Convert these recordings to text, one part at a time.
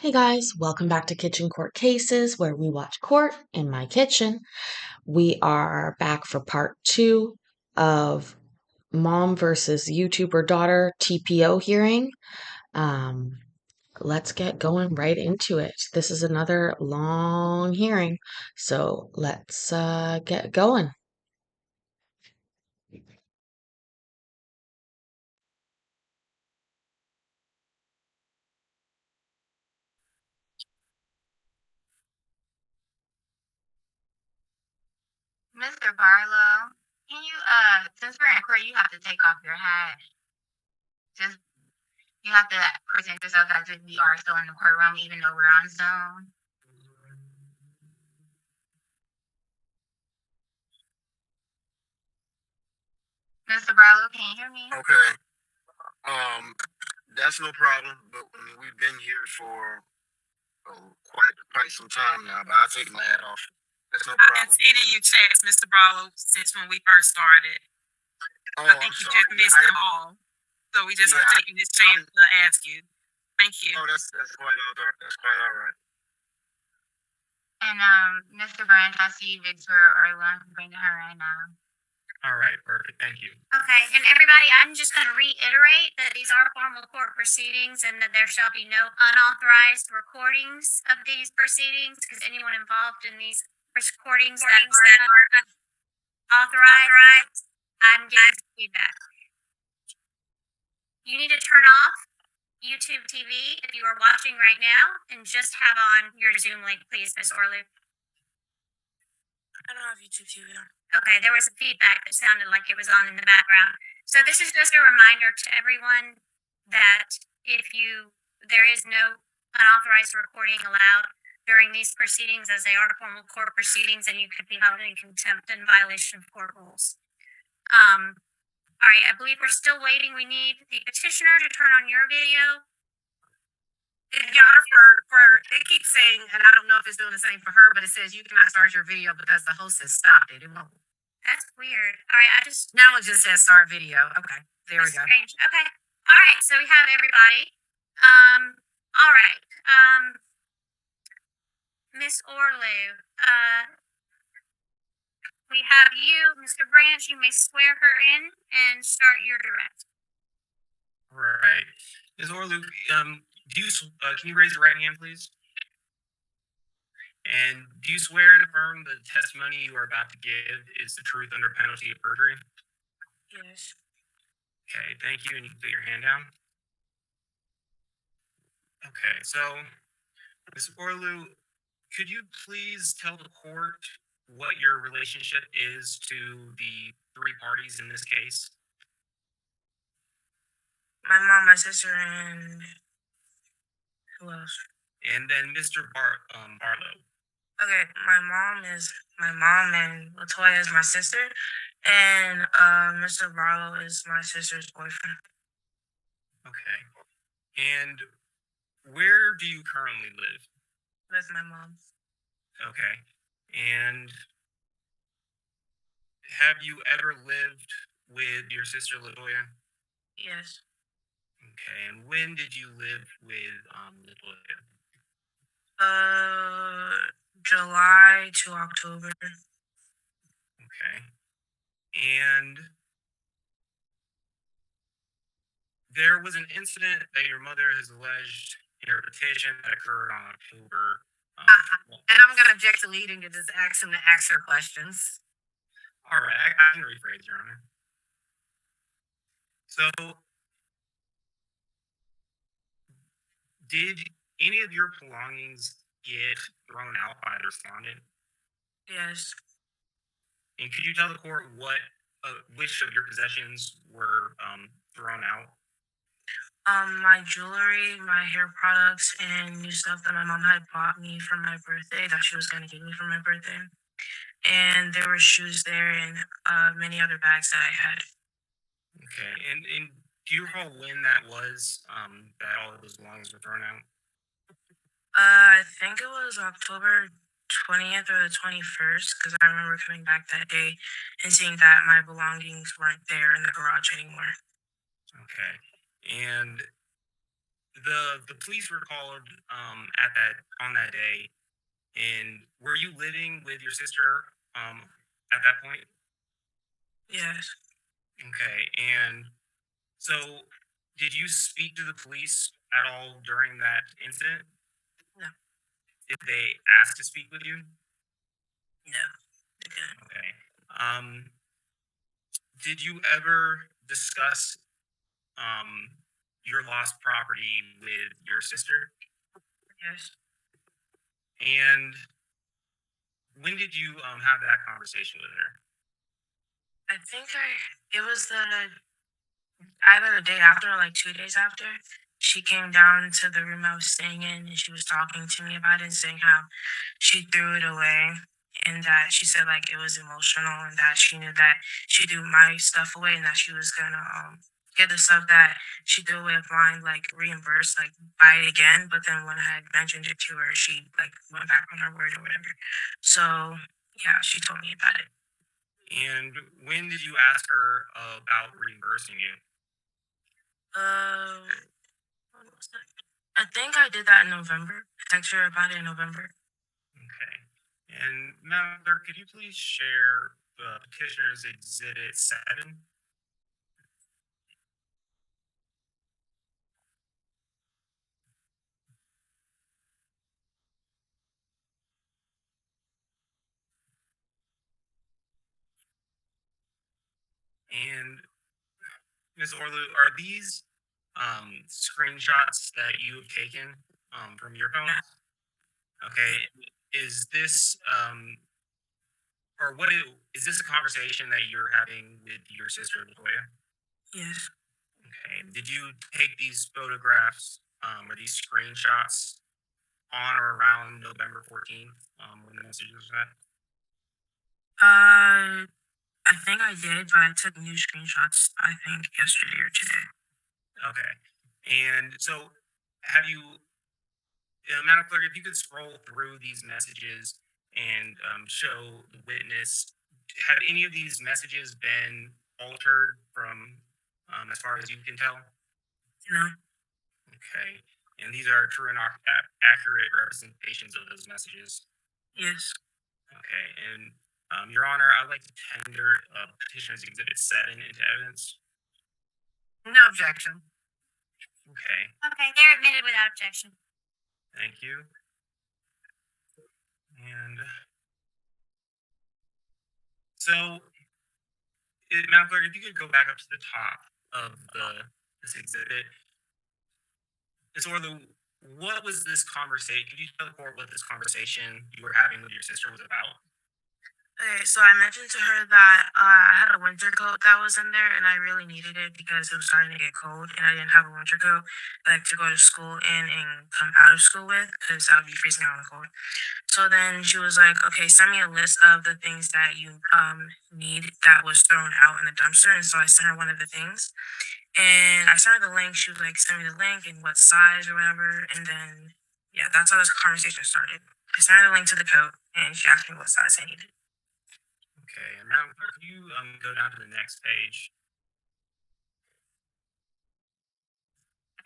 Hey guys, welcome back to Kitchen Court Cases, where we watch court in my kitchen. We are back for part two of mom versus YouTuber daughter TPO hearing. Um, let's get going right into it. This is another long hearing, so let's get going. Mr. Barlow, can you, since we're in court, you have to take off your hat. Just, you have to present yourself as if we are still in the courtroom, even though we're on Zoom. Mr. Barlow, can you hear me? Okay. That's no problem. But I mean, we've been here for quite some time now. But I'll take my hat off. That's no I've been problem. sending you chats, Mr. Barlow, since when we first started. Oh, I think you just missed them all. So we just are taking this chance to ask you. Thank you. Oh, that's quite all right. That's quite all right. And, Mr. Branch, I see Victor Orla. I'm bringing her right now. All right, perfect. Thank you. Okay, and everybody, I'm just going to reiterate that these are formal court proceedings and that there shall be no unauthorized recordings of these proceedings because anyone involved in these recordings that are authorized, I'm getting feedback. You need to turn off YouTube TV if you are watching right now and just have on your Zoom link, please, Miss Orlu. I don't have YouTube TV on. Okay, there was some feedback that sounded like it was on in the background. So this is just a reminder to everyone that there is no unauthorized recording allowed during these proceedings, as they are formal court proceedings, and you could be held in contempt in violation of court rules. All right, I believe we're still waiting. We need the petitioner to turn on your video. Your Honor, it keeps saying, and I don't know if it's doing the same for her, but it says you cannot start your video because the host has stopped it. It won't. That's weird. All right, Now it just says start video. Okay, there we go. Strange. Okay. All right, so we have everybody. All right. Miss Orlu, we have you, Mr. Branch. You may swear her in and start your direct. Right. Ms. Orlu, can you raise your right hand, please? And do you swear and affirm the testimony you are about to give is the truth under penalty of perjury? Yes. Okay, thank you. And you can put your hand down. Okay, so Ms. Orlu, could you please tell the court what your relationship is to the three parties in this case? My mom, my sister, and who else? And then Mr. Barlow. Okay, my mom and Latoya is my sister, and Mr. Barlow is my sister's boyfriend. Okay. And where do you currently live? With my mom. Okay. And have you ever lived with your sister Latoya? Yes. Okay. And when did you live with Latoya? July to October. Okay. And there was an incident that your mother has alleged in her petition that occurred on October. And I'm going to object to leading to just ask him to ask her questions. All right, I can rephrase, Your Honor. So, did any of your belongings get thrown out by the respondent? Yes. And could you tell the court which of your possessions were thrown out? My jewelry, my hair products, and new stuff that my mom had bought me for my birthday that she was going to give me for my birthday. And there were shoes there and many other bags that I had. Okay. And do you recall when that was that all of those belongings were thrown out? I think it was October 20th or the 21st, because I remember coming back that day and seeing that my belongings weren't there in the garage anymore. Okay. And the police were called at that on that day, and were you living with your sister at that point? Yes. Okay, and so did you speak to the police at all during that incident? No. Did they ask to speak with you? No. They didn't. Okay. Um, did you ever discuss your lost property with your sister? Yes. And when did you have that conversation with her? I think it was either the day after or like 2 days after. She came down to the room I was staying in and she was talking to me about it and saying how she threw it away and that she said like it was emotional and that she knew that she threw my stuff away and that she was gonna get the stuff that she threw away of mine like reimbursed, like buy it again. But then when I had mentioned it to her, she like went back on her word or whatever. So yeah, she told me about it. And when did you ask her about reimbursing you? Uh, when was that? I think I did that in November. I texted her about it in November. Okay. And Madam Clerk, could you please share Petitioner's Exhibit 7? And Ms. Orlu, are these screenshots that you have taken from your phone? Yeah. Okay. Is this or is this a conversation that you're having with your sister Latoya? Yes. Okay. Did you take these photographs or these screenshots on or around November 14th when the message was sent? I think I did, but I took new screenshots. I think yesterday or today. Okay. And so have you, Madam Clerk, if you could scroll through these messages and show the witness, have any of these messages been altered from as far as you can tell? You know. Okay. And these are true and accurate representations of those messages. Yes. Okay. And Your Honor, I'd like to tender Petitioner's Exhibit 7 into evidence. No objection. Okay. Okay, they're admitted without objection. Thank you. And so, Madam Clerk, if you could go back up to the top of this exhibit. Ms. Orlu, what was this conversation? Could you tell the court what this conversation you were having with your sister was about? Okay, so I mentioned to her that I had a winter coat that was in there, and I really needed it because it was starting to get cold, and I didn't have a winter coat like to go to school in and come out of school with because I would be freezing out in the cold. So then she was like, "Okay, send me a list of the things that you need that was thrown out in the dumpster." And so I sent her one of the things, and I sent her the link. She was like, "Send me the link and what size or whatever." And then yeah, that's how this conversation started. I sent her the link to the coat, and she asked me what size I needed. Okay, and Madam Clerk, could you go down to the next page?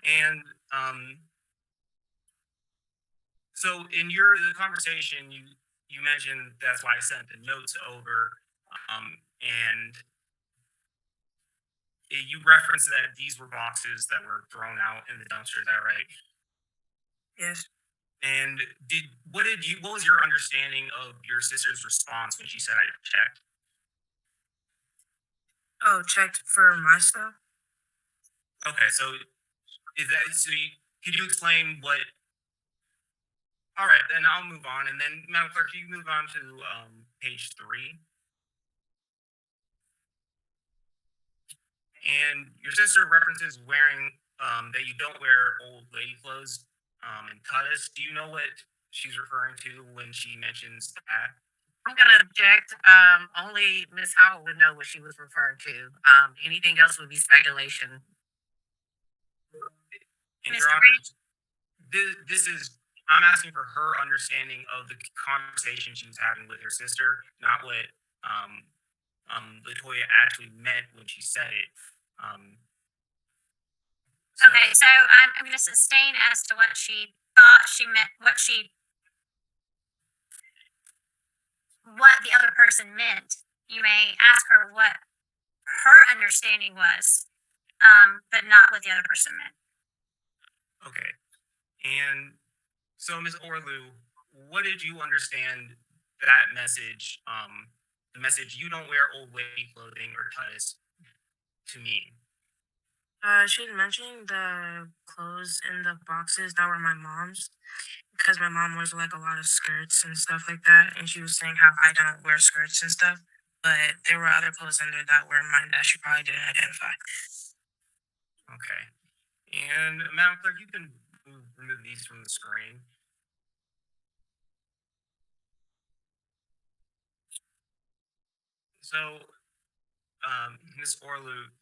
And so in the conversation, you mentioned that's why I sent the notes over, and you referenced that these were boxes that were thrown out in the dumpster. Is that right? Yes. And what was your understanding of your sister's response when she said I checked? Oh, checked for my stuff. Okay, so is that so? Could you explain what? All right, then I'll move on, and then Madam Clerk, can you move on to page 3? And your sister references wearing that you don't wear old lady clothes and cutis. Do you know what she's referring to when she mentions that? I'm gonna object. Only Miss Howell would know what she was referring to. Anything else would be speculation. And Mr. Your Honor, Reed? this is I'm asking for her understanding of the conversation she was having with her sister, not what Latoya actually meant when she said it. Um, Okay, so I'm going to sustain as to what she thought she meant, what the other person meant. You may ask her what her understanding was, but not what the other person meant. Okay. And so, Ms. Orlu, what did you understand that message, the message "you don't wear old lady clothing or ties" to mean? She was mentioning the clothes in the boxes that were my mom's because my mom wears like a lot of skirts and stuff like that, and she was saying how I don't wear skirts and stuff, but there were other clothes in there that were mine that she probably didn't identify. Okay. And Madam Clerk, you can remove these from the screen. So, Ms. Orlu,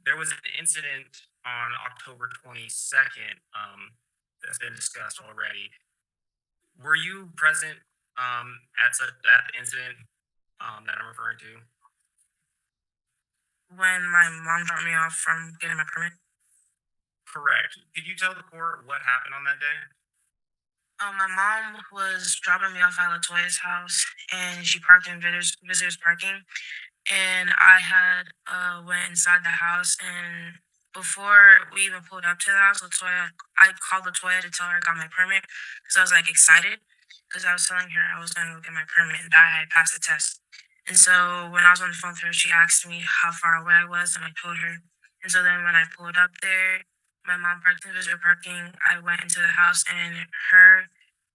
there was an incident on October 22nd that's been discussed already. Were you present at the incident that I'm referring to? When my mom dropped me off from getting my permit, Correct. Could you tell the court what happened on that day? my mom was dropping me off at Latoya's house, and she parked in visitors parking, and I had went inside the house, and before we even pulled up to the house, I called Latoya to tell her I got my permit because I was like excited because I was telling her I was going to go get my permit and that I had passed the test. And so when I was on the phone with her, she asked me how far away I was, and I told her. And so then when I pulled up there, my mom parked in visitor parking. I went into the house, and her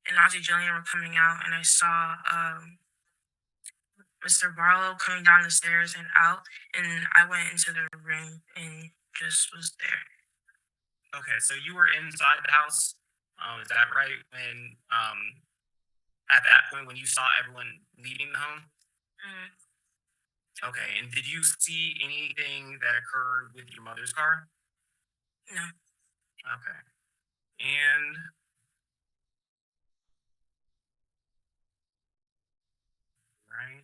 and Auntie Jillian were coming out, and I saw Mr. Barlow coming down the stairs and out, and I went into the room and just was there. Okay, so you were inside the house. Is that right? When at that point when you saw everyone leaving the home? Mm, Okay, and did you see anything that occurred with your mother's car? no. Okay. And right.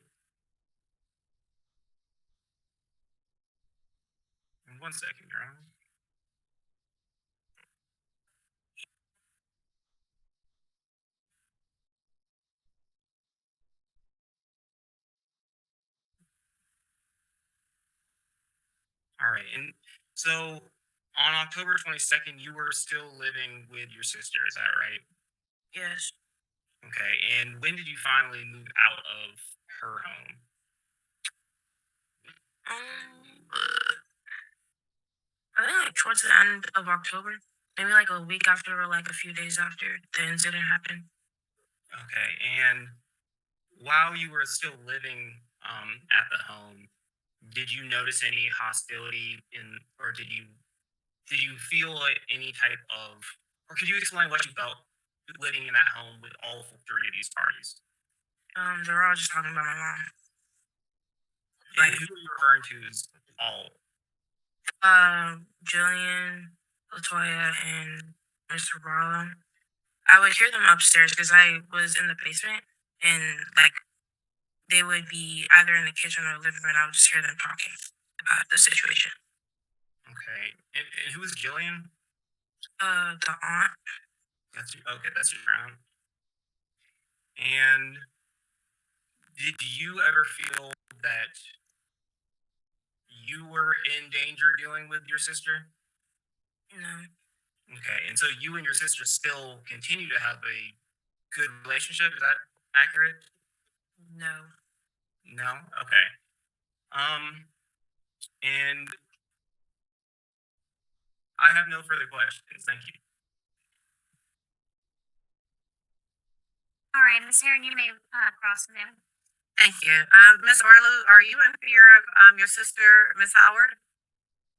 And 1 second, Your Honor. All right. And so on October 22nd, you were still living with your sister, is that right? Yes. Okay. And when did you finally move out of her home? I think like towards the end of October, maybe like a week after or like a few days after the incident happened. Okay. And while you were still living at the home, did you notice any hostility in, or did you feel like any type of, or could you explain what you felt living in that home with all three of these parties? They were all just talking about my mom. And who are you referring to as all? Jillian, Latoya, and Mr. Barlow. I would hear them upstairs because I was in the basement, and like they would be either in the kitchen or living room, and I would just hear them talking about the situation. Okay. And who is Jillian? The aunt. That's your, okay, that's your aunt. And did you ever feel that you were in danger dealing with your sister? No. Okay. And so you and your sister still continue to have a good relationship. Is that accurate? No. No? Okay. And I have no further questions. Thank you. All right, Ms. Heron, you may cross examine. Thank you. Ms. Orlu, are you in fear of your sister, Ms. Howard?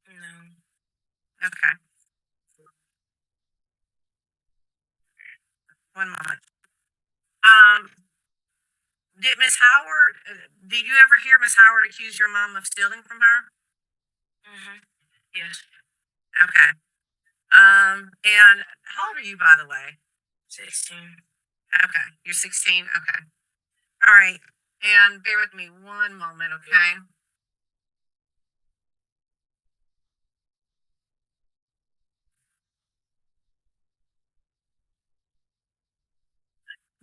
No. Okay. One moment. Did Miss Howard, did you ever hear Miss Howard accuse your mom of stealing from her? Yes. Okay. And how old are you, by the way? 16. Okay. You're 16? Okay. All right. And bear with me one moment, okay?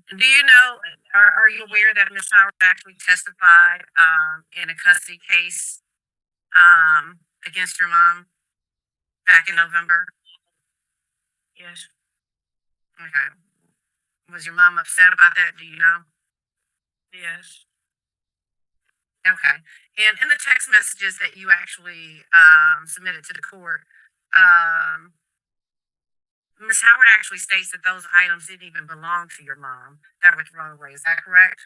Do you know, are you aware that Ms. Howard actually testified in a custody case against your mom back in November? Yes. Okay. Was your mom upset about that? Do you know? Yes. Okay. And in the text messages that you actually submitted to the court, Ms. Howard actually states that those items didn't even belong to your mom that were thrown away. Is that correct?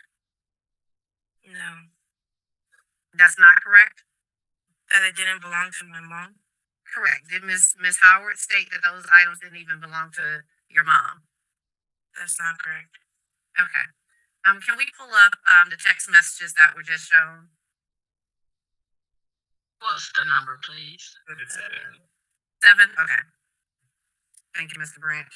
No. That's not correct? That it didn't belong to my mom? Correct. Did Ms. Howard state that those items didn't even belong to your mom? That's not correct. Okay. Can we pull up the text messages that were just shown? What's the number, please? It's 7. 7? Okay. Thank you, Mr. Branch.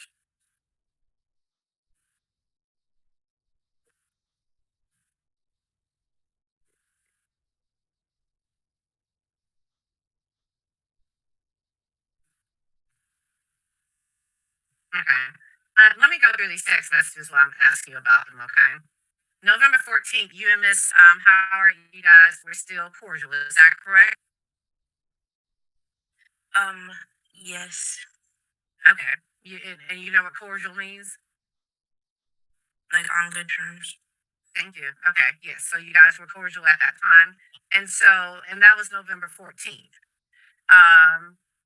Okay. Let me go through these text messages while I'm asking you about them, okay? November 14th, you and Miss Howard, you guys were still cordial. Is that correct? Yes. Okay. And you know what cordial means? Like on good terms. Thank you. Okay. Yes. So you guys were cordial at that time. And that was November 14th.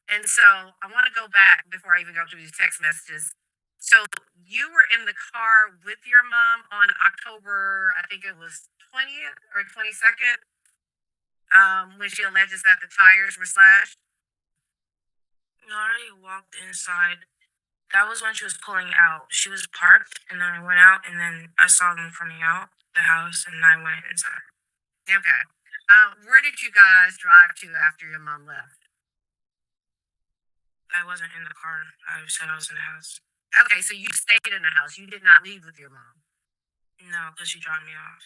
And so I want to go back before I even go through these text messages. So you were in the car with your mom on October, I think it was 20th or 22nd, when she alleges that the tires were slashed. I already walked inside. That was when she was pulling out. She was parked, and then I went out, and then I saw them coming out the house, and I went inside. Okay. Where did you guys drive to after your mom left? I wasn't in the car. I said I was in the house. Okay, so you stayed in the house. You did not leave with your mom. No, because she dropped me off.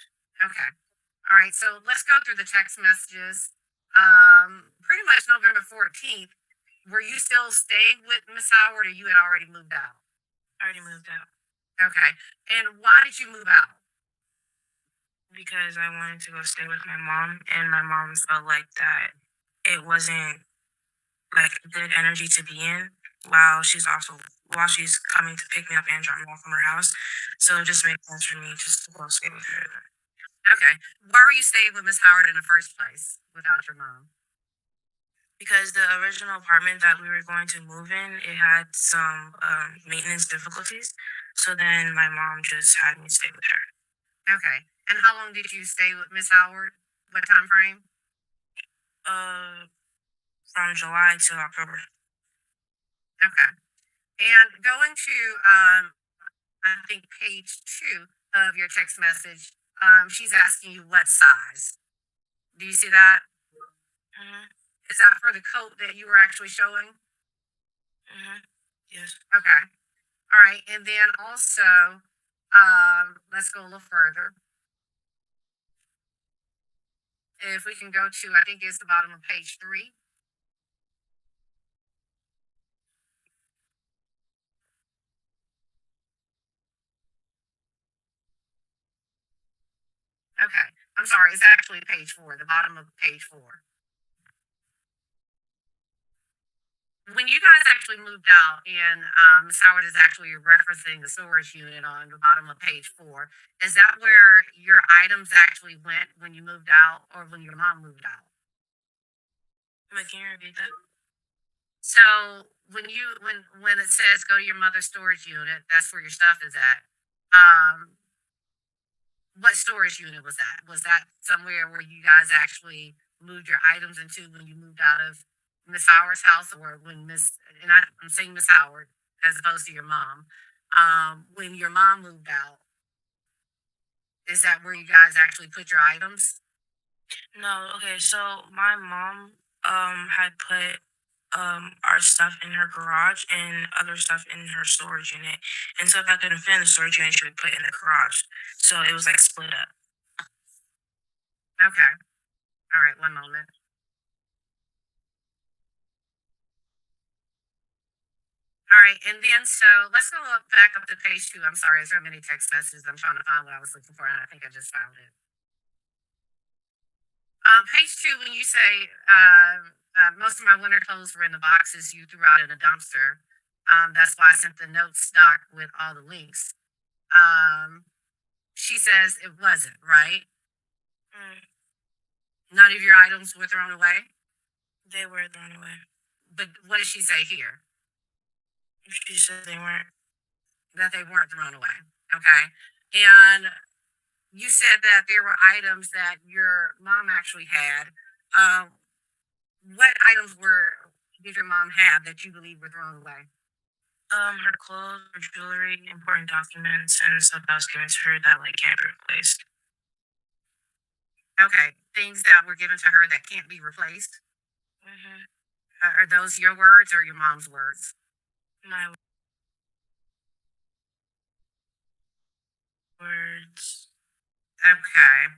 Okay. All right. So let's go through the text messages. Pretty much November 14th. Were you still staying with Miss Howard, or you had already moved out? I already moved out Okay. And why did you move out? because I wanted to go stay with my mom, and my mom felt like that it wasn't like good energy to be in while she's coming to pick me up and drop me off from her house. So it just makes sense for me just to go stay with her. Okay. Why were you staying with Miss Howard in the first place without your mom? Because the original apartment that we were going to move in, it had some maintenance difficulties. So then my mom just had me stay with her. Okay. And how long did you stay with Miss Howard? What time frame? From July to October. Okay. And going to I think page 2 of your text message, she's asking you what size. Do you see that? Mm-hmm. Is that for the coat that you were actually showing? Mm-hmm. Yes. Okay. All right. And then also, let's go a little further. If we can go to, I think it's the bottom of page 3. Okay. I'm sorry. It's actually page 4, the bottom of page 4. When you guys actually moved out, and Ms. Howard is actually referencing the storage unit on the bottom of page 4, is that where your items actually went when you moved out, or when your mom moved out? Wait, can you repeat that? So when it says go to your mother's storage unit, that's where your stuff is at. What storage unit was that? Was that somewhere where you guys actually moved your items into when you moved out of Miss Howard's house, or when I'm saying Miss Howard as opposed to your mom. When your mom moved out, is that where you guys actually put your items? No. Okay. So my mom had put our stuff in her garage and other stuff in her storage unit. And so if I couldn't fit in the storage unit, she would put it in the garage. So it was like split up. Okay. All right. One moment. All right, and then so let's go back up to page 2. I'm sorry, there's so many text messages. I'm trying to find what I was looking for, and I think I just found it. Page 2, when you say most of my winter clothes were in the boxes you threw out in a dumpster. That's why I sent the note stock with all the links. She says it wasn't, right? Mm, None of your items were thrown away. they were thrown away. But what did she say here? She said they weren't. That they weren't thrown away. Okay. And you said that there were items that your mom actually had. What items did your mom have that you believe were thrown away? Her clothes, her jewelry, important documents, and stuff that was given to her that like can't be replaced. Okay, things that were given to her that can't be replaced. Mm-hmm. Are those your words or your mom's words? My words. Okay.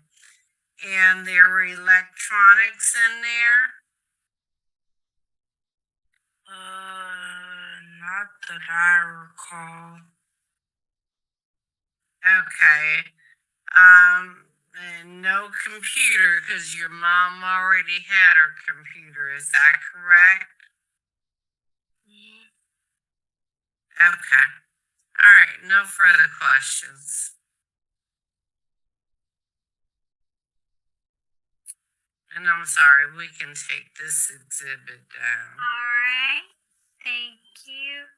And there were electronics in there. Not that I recall. Okay. And no computer because your mom already had her computer. Is that correct? Mm-hmm. Okay. All right. No further questions. And I'm sorry, we can take this exhibit down. All right. Thank you.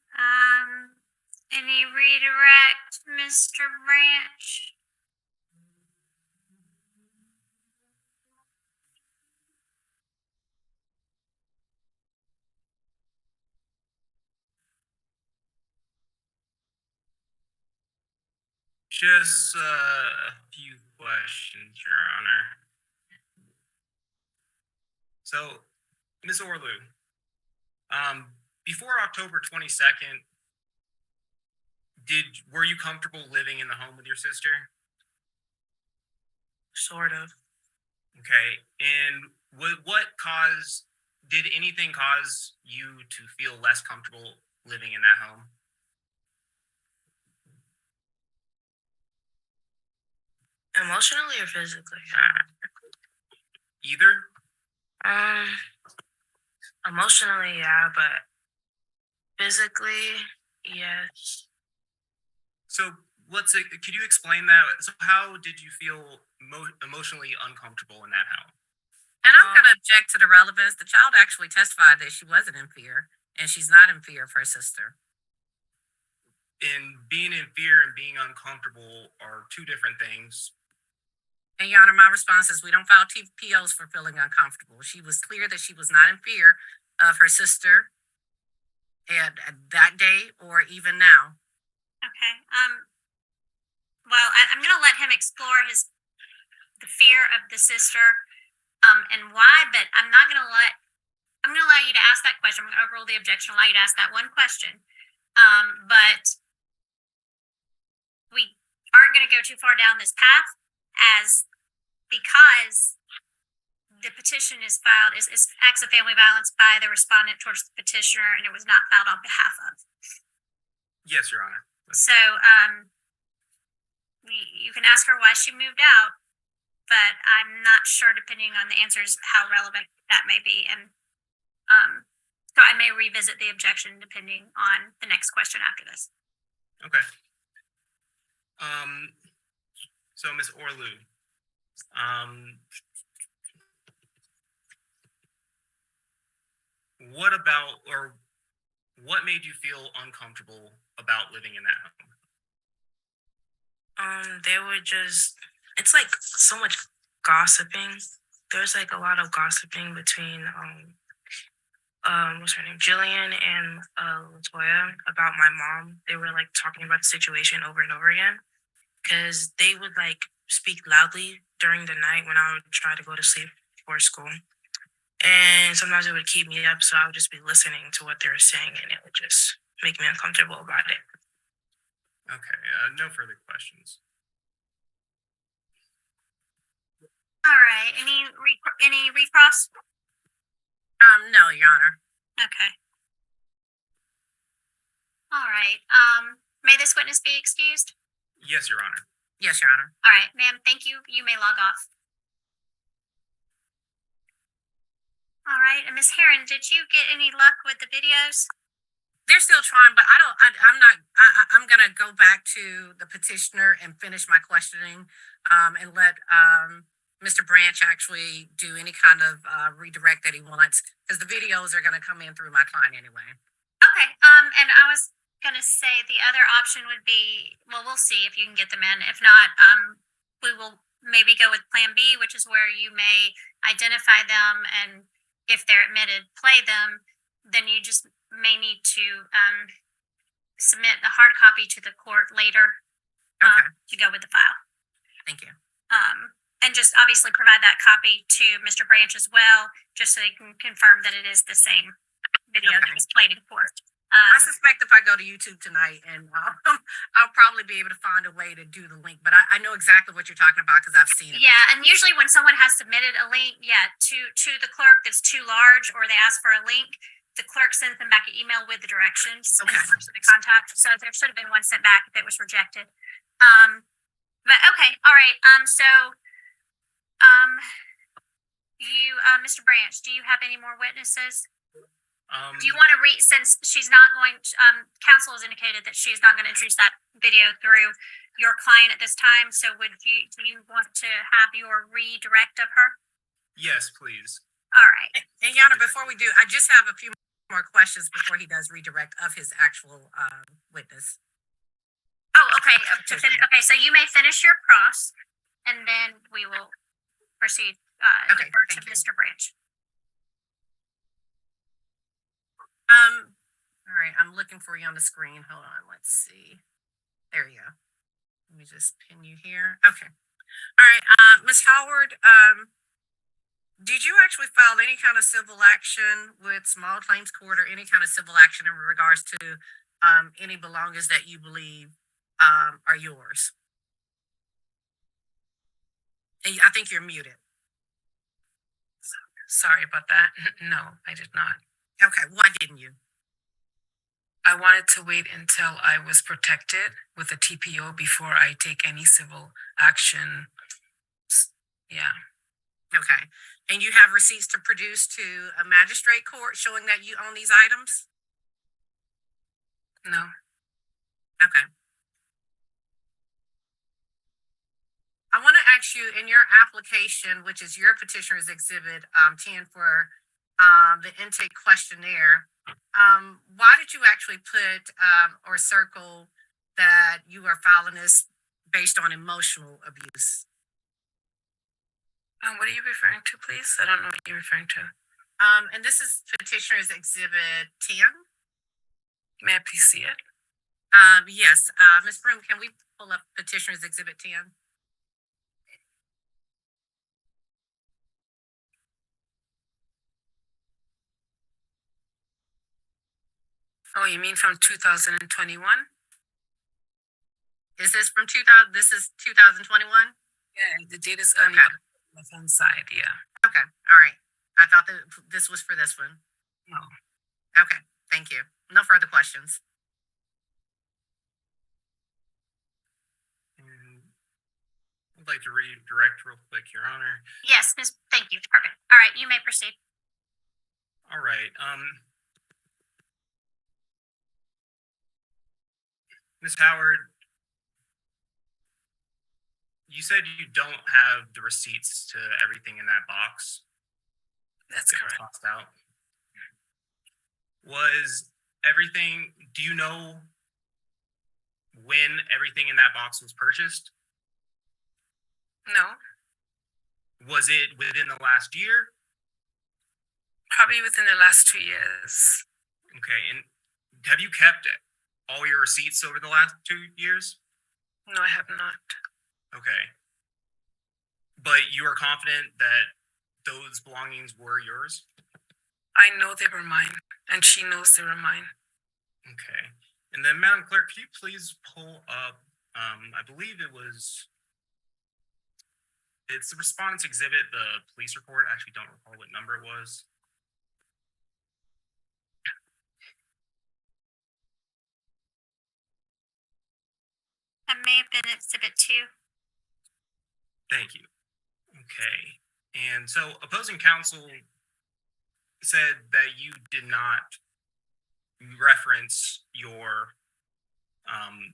Any redirect, Mr. Branch? Just a few questions, Your Honor. So, Ms. Orlu, before October 22nd, were you comfortable living in the home with your sister? Sort of. Okay, and did anything cause you to feel less comfortable living in that home? Emotionally or physically? Either? Emotionally, yeah, but physically, yes. So could you explain that? So how did you feel emotionally uncomfortable in that home? And I'm going to object to the relevance. The child actually testified that she wasn't in fear, and she's not in fear of her sister. And being in fear and being uncomfortable are two different things. And Your Honor, my response is we don't file TPOs for feeling uncomfortable. She was clear that she was not in fear of her sister and that day or even now. Okay. Well, I'm going to let him explore the fear of the sister, and why. But I'm going to allow you to ask that question. I'm going to overrule the objection, allow you to ask that one question. But we aren't going to go too far down this path, because the petition is filed is acts of family violence by the respondent towards the petitioner, and it was not filed on behalf of. Yes, Your Honor. So, you can ask her why she moved out, but I'm not sure, depending on the answers, how relevant that may be. And so I may revisit the objection depending on the next question after this. Okay. So Ms. Orlu, what made you feel uncomfortable about living in that home? They would it's like so much gossiping. There's like a lot of gossiping between what's her name, Jillian and Latoya about my mom. They were like talking about the situation over and over again because they would like speak loudly during the night when I would try to go to sleep before school. And sometimes it would keep me up, so I would just be listening to what they were saying, and it would just make me uncomfortable about it. Okay, no further questions. All right. Any recross? No, Your Honor. Okay. All right. May this witness be excused? Yes, Your Honor. Yes, Your Honor. All right, ma'am, thank you. You may log off. All right, and Ms. Heron, did you get any luck with the videos? They're still trying, but I'm not. I'm gonna go back to the petitioner and finish my questioning, and let Mr. Branch actually do any kind of redirect that he wants, because the videos are gonna come in through my client anyway. Okay, and I was gonna say the other option would be, well, we'll see if you can get them in. If not, we will maybe go with plan B, which is where you may identify them, and if they're admitted, play them. Then you just may need to submit the hard copy to the court later Okay, to go with the file. thank you. And just obviously provide that copy to Mr. Branch as well, just so they can confirm that it is the same video that Okay. was played in court. I suspect if I go to YouTube tonight, and I'll probably be able to find a way to do the link, but I know exactly what you're talking about because I've seen it. Yeah, and usually when someone has submitted a link, to the clerk that's too large, or they ask for a link, the clerk sends them back an email with the directions and Okay. the contact. So there should have been one sent back if it was rejected. But okay, all right. You, Mr. Branch, do you have any more witnesses? Do you want to read, since she's not going to, counsel has indicated that she's not going to introduce that video through your client at this time. So do you want to have your redirect of her? Yes, please. All right. And Your Honor, before we do, I just have a few more questions before he does redirect of his actual witness. Oh, okay. Okay, so you may finish your cross, and then we will proceed Okay, defer to thank you. Mr. Branch. All right, I'm looking for you on the screen. Hold on, let's see. There you go. Let me just pin you here. Okay. All right, Ms. Howard, did you actually file any kind of civil action with small claims court, or any kind of civil action in regards to any belongings that you believe are yours? And I think you're muted. Sorry about that. No, I did not. Okay, why didn't you? I wanted to wait until I was protected with a TPO before I take any civil action. Yeah. Okay, and you have receipts to produce to a magistrate court showing that you own these items? No. Okay. I want to ask you, in your application, which is your petitioner's exhibit 10 for the intake questionnaire, why did you actually put or circle that you are filing this based on emotional abuse? What are you referring to, please? I don't know what you're referring to. And this is petitioner's exhibit 10. May I please see it? Yes. Ms. Broom, can we pull up petitioner's exhibit 10? Oh, you mean from 2021? Is this from 2000? This is 2021? Yeah, the date is on Okay. the left-hand side, yeah. Okay. All right. I thought that this was for this one. No. Okay. Thank you. No further questions. And I'd like to redirect real quick, Your Honor. Yes, Miss. Thank you. Perfect. All right, you may proceed. All right. Ms. Howard, you said you don't have the receipts to everything in that box. That's that was correct. tossed out. Was everything, do you know when everything in that box was purchased? No, Was it within the last year? probably within the last 2 years. Okay, and have you kept all your receipts over the last 2 years? No, I have not. Okay. But you are confident that those belongings were yours? I know they were mine, and she knows they were mine. Okay. And then, Madam Clerk, could you please pull up, I believe it's the respondent's exhibit, the police report. I actually don't recall what number it was. That may have been Exhibit 2. Thank you. Okay. And so opposing counsel said that you did not reference your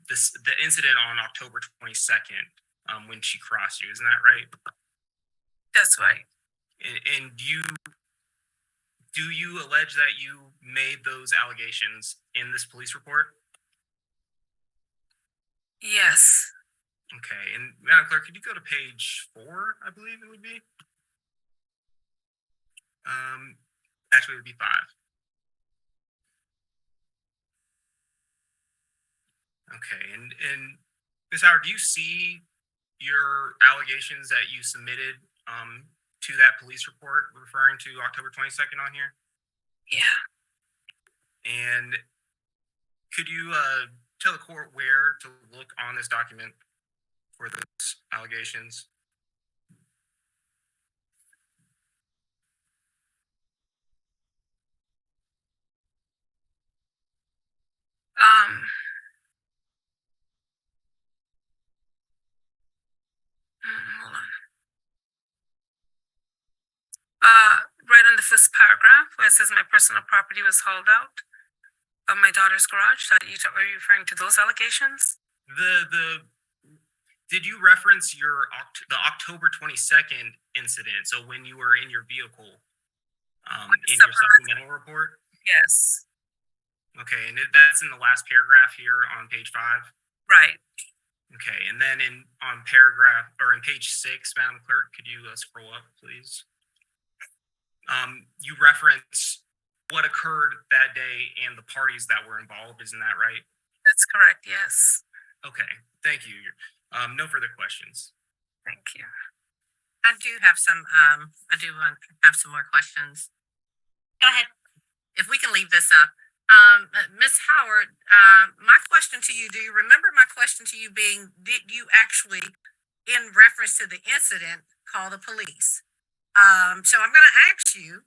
the incident on October 22nd when she crossed you. Isn't that right? That's right. And do you allege that you made those allegations in this police report? Yes. Okay. And Madam Clerk, could you go to page 4, I believe it would be? Actually, it would be 5. Okay. And Ms. Howard, do you see your allegations that you submitted to that police report referring to October 22nd on here? Yeah. And could you tell the court where to look on this document for those allegations? Hold on. Right on the first paragraph where it says my personal property was hauled out of my daughter's garage. Are you referring to those allegations? Did you reference the October 22nd incident? So when you were in your vehicle in your supplemental report? Yes. Okay, and that's in the last paragraph here on page 5? Right. Okay, and then on page 6, Madam Clerk, could you scroll up, please? You reference what occurred that day and the parties that were involved, isn't that right? That's correct, yes. Okay, thank you. No further questions. Thank you. I do have some more questions. Go ahead. If we can leave this up. Ms. Howard, my question to you, do you remember my question to you being, did you actually, in reference to the incident, call the police? So I'm going to ask you,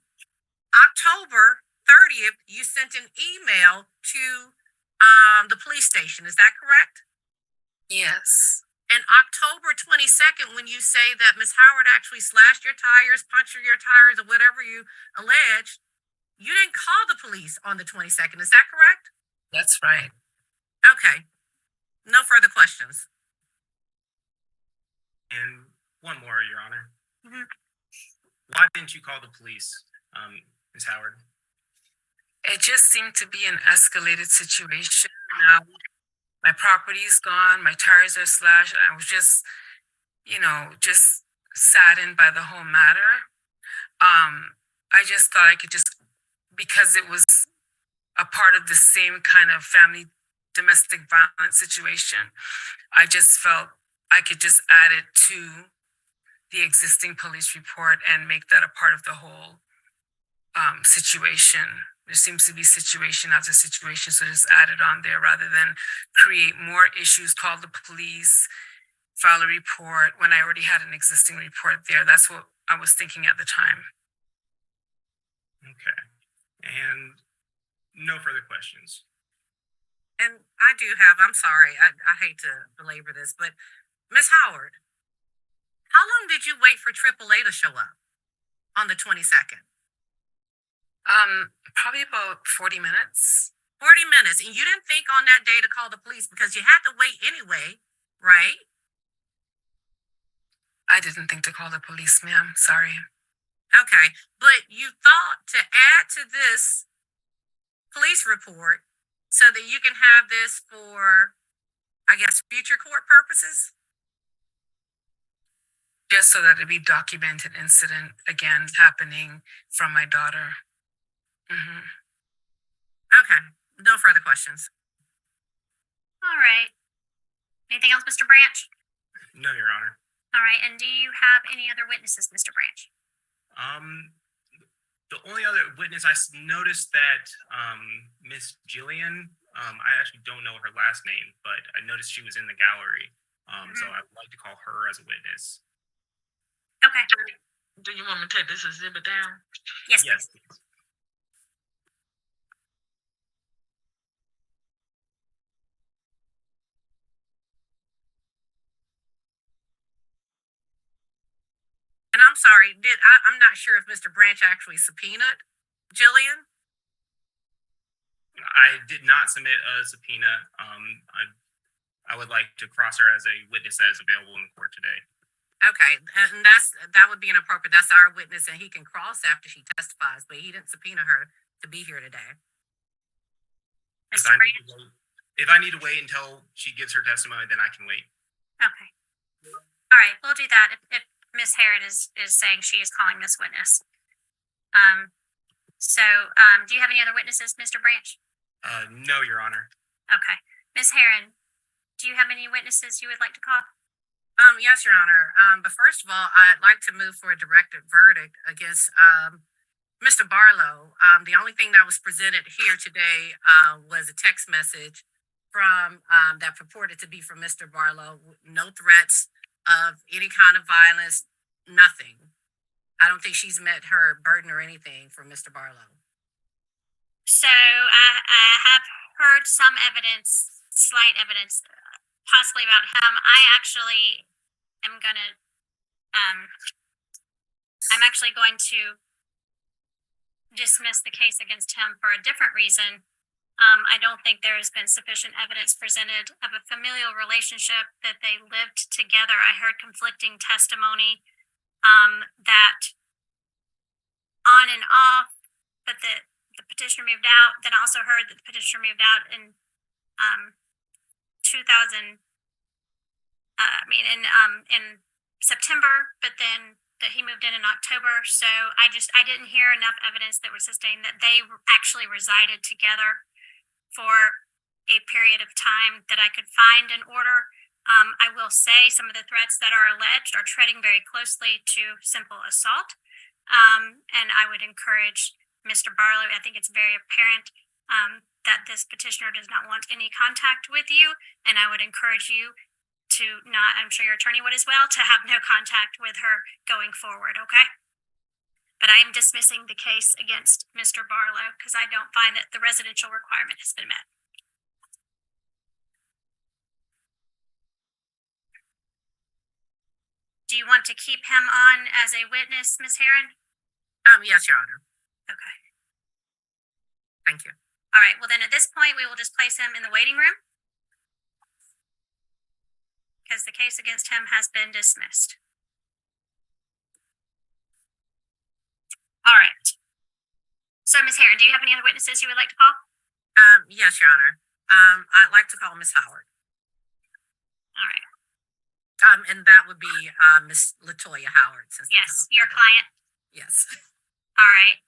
October 30th, you sent an email to the police station. Is that correct? Yes. And October 22nd, when you say that Ms. Howard actually slashed your tires, punctured your tires, or whatever you allege, you didn't call the police on the 22nd. Is that correct? That's right. Okay. No further questions. And one more, Your Honor. Mhm. Why didn't you call the police, Ms. Howard? It just seemed to be an escalated situation. Now, my property's gone, my tires are slashed, and I was just, just saddened by the whole matter. I just thought I could because it was a part of the same kind of family domestic violence situation, I just felt I could just add it to the existing police report and make that a part of the whole situation. There seems to be situation after situation, so just add it on there rather than create more issues, call the police, file a report when I already had an existing report there. That's what I was thinking at the time. Okay. And no further questions. And I do have, I'm sorry, I hate to belabor this, but Ms. Howard, how long did you wait for AAA to show up on the 22nd? Probably about 40 minutes. 40 minutes. And you didn't think on that day to call the police because you had to wait anyway, right? I didn't think to call the police, ma'am. Sorry. Okay. But you thought to add to this police report so that you can have this for, I guess, future court purposes? Just so that it'd be documented incident again happening from my daughter. Mm-hmm. Okay. No further questions. All right. Anything else, Mr. Branch? No, Your Honor. All right. And do you have any other witnesses, Mr. Branch? The only other witness I noticed that Miss Jillian, I actually don't know her last name, but I noticed she was in the gallery. So I would like to call her as a witness. Okay. Do you want me to take this exhibit down? Yes, Yes, please. please. I'm sorry. I'm not sure if Mr. Branch actually subpoenaed Jillian. I did not submit a subpoena. I would like to cross her as a witness that is available in the court today. Okay, and that would be inappropriate. That's our witness, and he can cross after she testifies, but he didn't subpoena her to be here today. If Mr. Branch? if I need to wait until she gives her testimony, then I can wait. Okay. All right, we'll do that if Ms. Heron is saying she is calling this witness. Do you have any other witnesses, Mr. Branch? No, Your Honor. Okay. Ms. Heron, do you have any witnesses you would like to call? Yes, Your Honor. But first of all, I'd like to move for a directed verdict against Mr. Barlow. The only thing that was presented here today was a text message from that purported to be from Mr. Barlow. No threats of any kind of violence, nothing. I don't think she's met her burden or anything from Mr. Barlow. So I have heard some evidence, slight evidence, possibly about him. I actually am gonna, I'm actually going to dismiss the case against him for a different reason. I don't think there has been sufficient evidence presented of a familial relationship, that they lived together. I heard conflicting testimony that on and off, but the petitioner moved out. Then also heard that the petitioner moved out in 2000. In September, but then that he moved in October. So I didn't hear enough evidence that was sustained that they actually resided together for a period of time that I could find in order. I will say some of the threats that are alleged are treading very closely to simple assault. And I would encourage Mr. Barlow, I think it's very apparent that this petitioner does not want any contact with you. And I would encourage you to not, I'm sure your attorney would as well, to have no contact with her going forward, okay? But I am dismissing the case against Mr. Barlow because I don't find that the residential requirement has been met. Do you want to keep him on as a witness, Ms. Heron? Yes, Your Honor. Okay. Thank you. All right, well then at this point, we will just place him in the waiting room because the case against him has been dismissed. All right. So, Ms. Heron, do you have any other witnesses you would like to call? Yes, Your Honor. I'd like to call Miss Howard. All right. And that would be Miss Latoya Howard. Yes, your client. Yes. All right.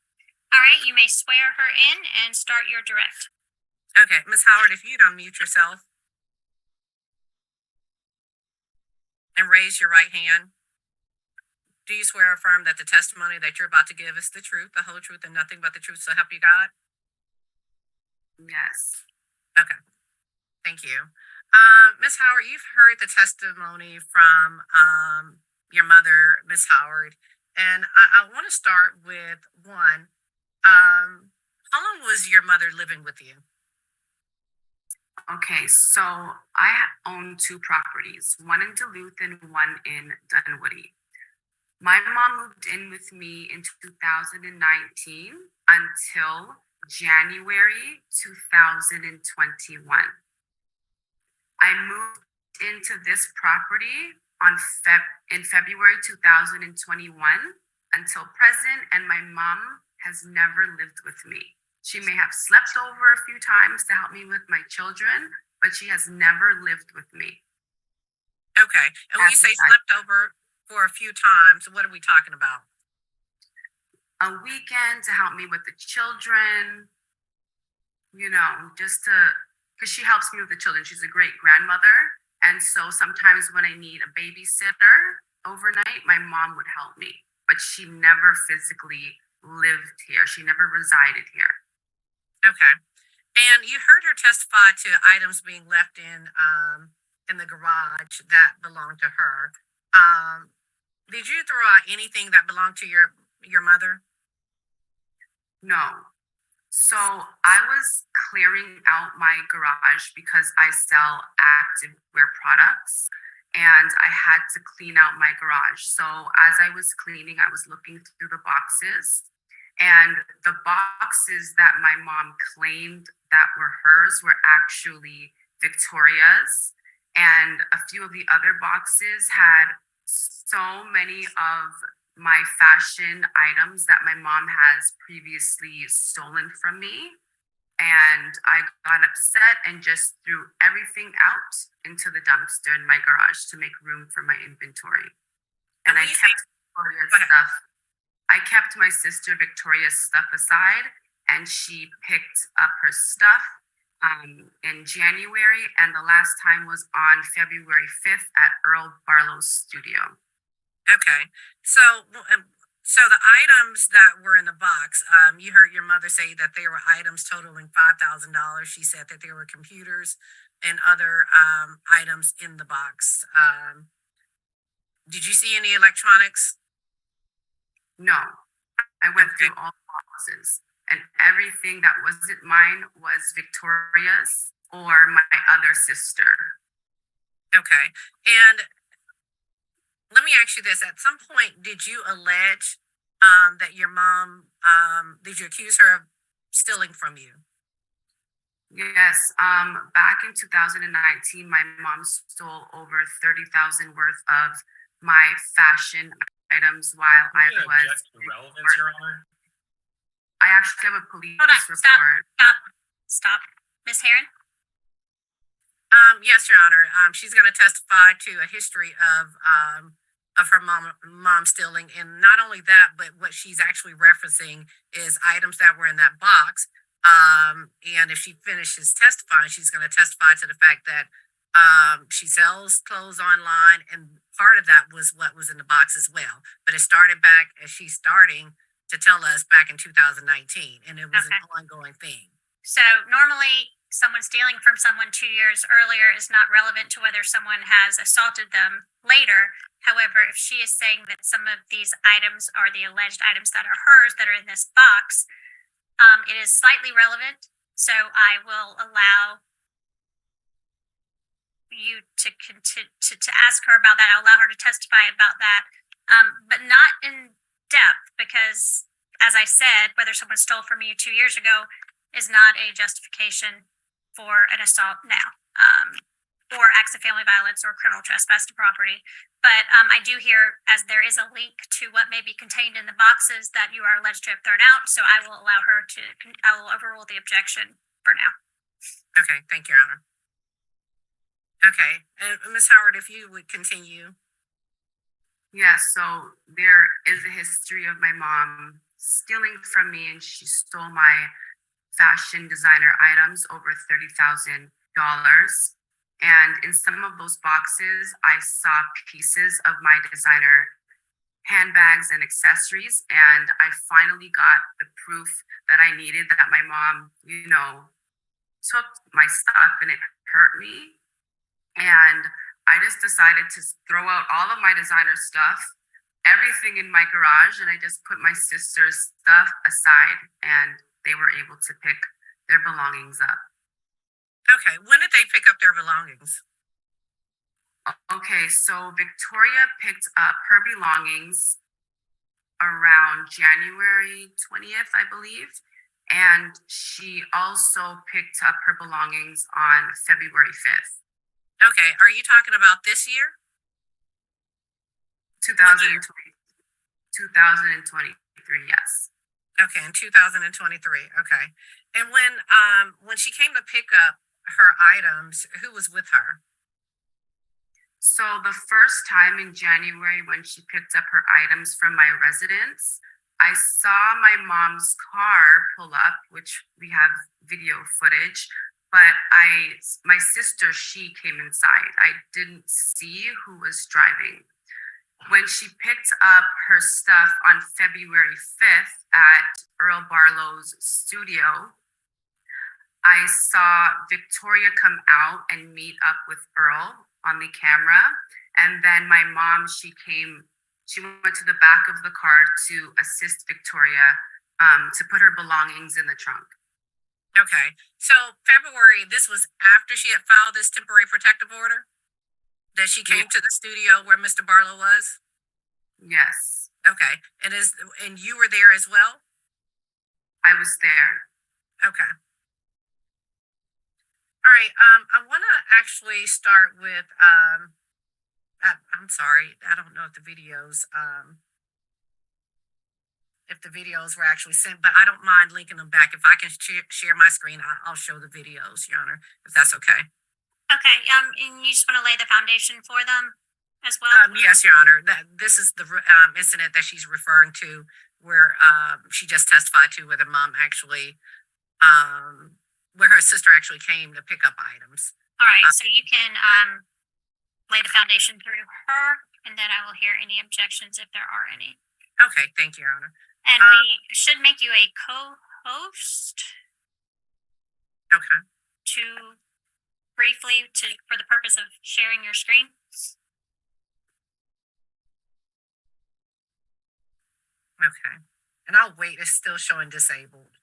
All right, you may swear her in and start your direct. Okay, Miss Howard, if you'd unmute yourself and raise your right hand. Do you swear or affirm that the testimony that you're about to give is the truth, the whole truth, and nothing but the truth, so help you God? Yes. Okay. Thank you. Miss Howard, you've heard the testimony from your mother, Miss Howard, and I want to start with one. How long was your mother living with you? Okay, so I own two properties, one in Duluth and one in Dunwoody. My mom moved in with me in 2019 until January 2021. I moved into this property in February 2021 until present, and my mom has never lived with me. She may have slept over a few times to help me with my children, but she has never lived with me. Okay. And when you say slept over for a few times, what are we talking about? A weekend to help me with the children, just to, because she helps me with the children. She's a great grandmother. And so sometimes when I need a babysitter overnight, my mom would help me. But she never physically lived here. She never resided here. Okay. And you heard her testify to items being left in the garage that belonged to her. Did you throw out anything that belonged to your mother? No. So I was clearing out my garage because I sell active wear products. and I had to clean out my garage. So as I was cleaning, I was looking through the boxes, and the boxes that my mom claimed that were hers were actually Victoria's. And a few of the other boxes had so many of my fashion items that my mom has previously stolen from me. And I got upset and just threw everything out into the dumpster in my garage to make room for my inventory. And I kept Victoria's stuff. I kept my sister Victoria's stuff aside, and she picked up her stuff in January, and the last time was on February 5th at Earl Barlow's studio. Okay. So the items that were in the box, you heard your mother say that they were items totaling $5,000. She said that there were computers and other items in the box. Did you see any electronics? No, I went through all the boxes, and everything that wasn't mine was Victoria's or my other sister. Okay. And let me ask you this. At some point, did you allege that your mom, did you accuse her of stealing from you? Yes, back in 2019, my mom stole over 30,000 worth of my fashion items while I was. Object to relevance, Your Honor. I actually have a police Hold on, report. Stop. Miss Heron? Yes, Your Honor. She's going to testify to a history of her mom stealing, and not only that, but what she's actually referencing is items that were in that box. And if she finishes testifying, she's going to testify to the fact that she sells clothes online, and part of that was what was in the box as well. But it started back as she's starting to tell us back in 2019, and it was an ongoing thing. So normally, someone stealing from someone 2 years earlier is not relevant to whether someone has assaulted them later. However, if she is saying that some of these items are the alleged items that are hers that are in this box, it is slightly relevant. So I will allow you to ask her about that. I'll allow her to testify about that, but not in depth, because as I said, whether someone stole from you 2 years ago is not a justification for an assault now, or acts of family violence or criminal trespass to property. But I do hear, as there is a link to what may be contained in the boxes that you are alleged to have thrown out, so I will allow her to, I will overrule the objection for now. Okay, thank you, Your Honor. Okay, and Ms. Howard, if you would continue. Yes, so there is a history of my mom stealing from me, and she stole my fashion designer items over $30,000. And in some of those boxes, I saw pieces of my designer handbags and accessories. And I finally got the proof that I needed that my mom, took my stuff, and it hurt me. And I just decided to throw out all of my designer stuff, everything in my garage, and I just put my sister's stuff aside, and they were able to pick their belongings up. Okay, when did they pick up their belongings? Okay, so Victoria picked up her belongings around January 20th, I believe. And she also picked up her belongings on February 5th. Okay, are you talking about this year? 2023, yes. Okay, in 2023. Okay. And when she came to pick up her items, who was with her? So the first time in January when she picked up her items from my residence, I saw my mom's car pull up, which we have video footage, but my sister, she came inside. I didn't see who was driving. When she picked up her stuff on February 5th at Earl Barlow's studio, I saw Victoria come out and meet up with Earl on the camera. And then my mom, she went to the back of the car to assist Victoria to put her belongings in the trunk. Okay. So February, this was after she had filed this temporary protective order That she came to the studio where Mr. Barlow was? Yes, Okay. And you were there as well? I was there. Okay. All right. I want to actually start with I'm sorry. I don't know if the videos were actually sent, but I don't mind linking them back. If I can share my screen, I'll show the videos, Your Honor, if that's okay. Okay. And you just want to lay the foundation for them as well? Yes, Your Honor. This is the incident that she's referring to, where she just testified to, where the mom actually, where her sister actually came to pick up items. All right. So you can lay the foundation through her, and then I will hear any objections if there are any. Okay. Thank you, Your Honor. And we should make you a co-host Okay. for the purpose of sharing your screen. Okay. And I'll wait. It's still showing disabled.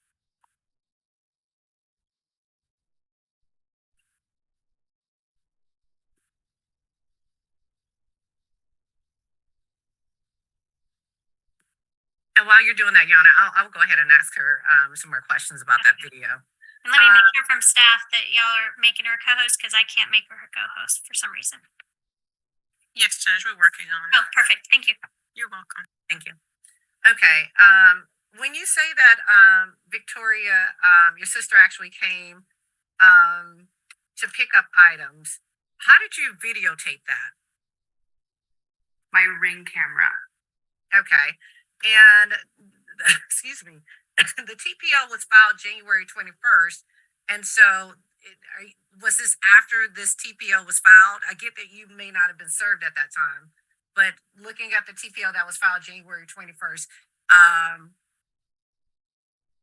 And while you're doing that, Yana, I'll go ahead and ask her some more questions about that video. And let me make sure from staff that y'all are making her co-host, because I can't make her co-host for some reason. Yes, Judge, we're working on it. Oh, perfect. Thank you. You're welcome. Thank you. Okay. When you say that Victoria, your sister actually came to pick up items, how did you videotape that? My Ring camera. Okay. And excuse me, the TPO was filed January 21st. And so was this after this TPO was filed? I get that you may not have been served at that time, but looking at the TPO that was filed January 21st,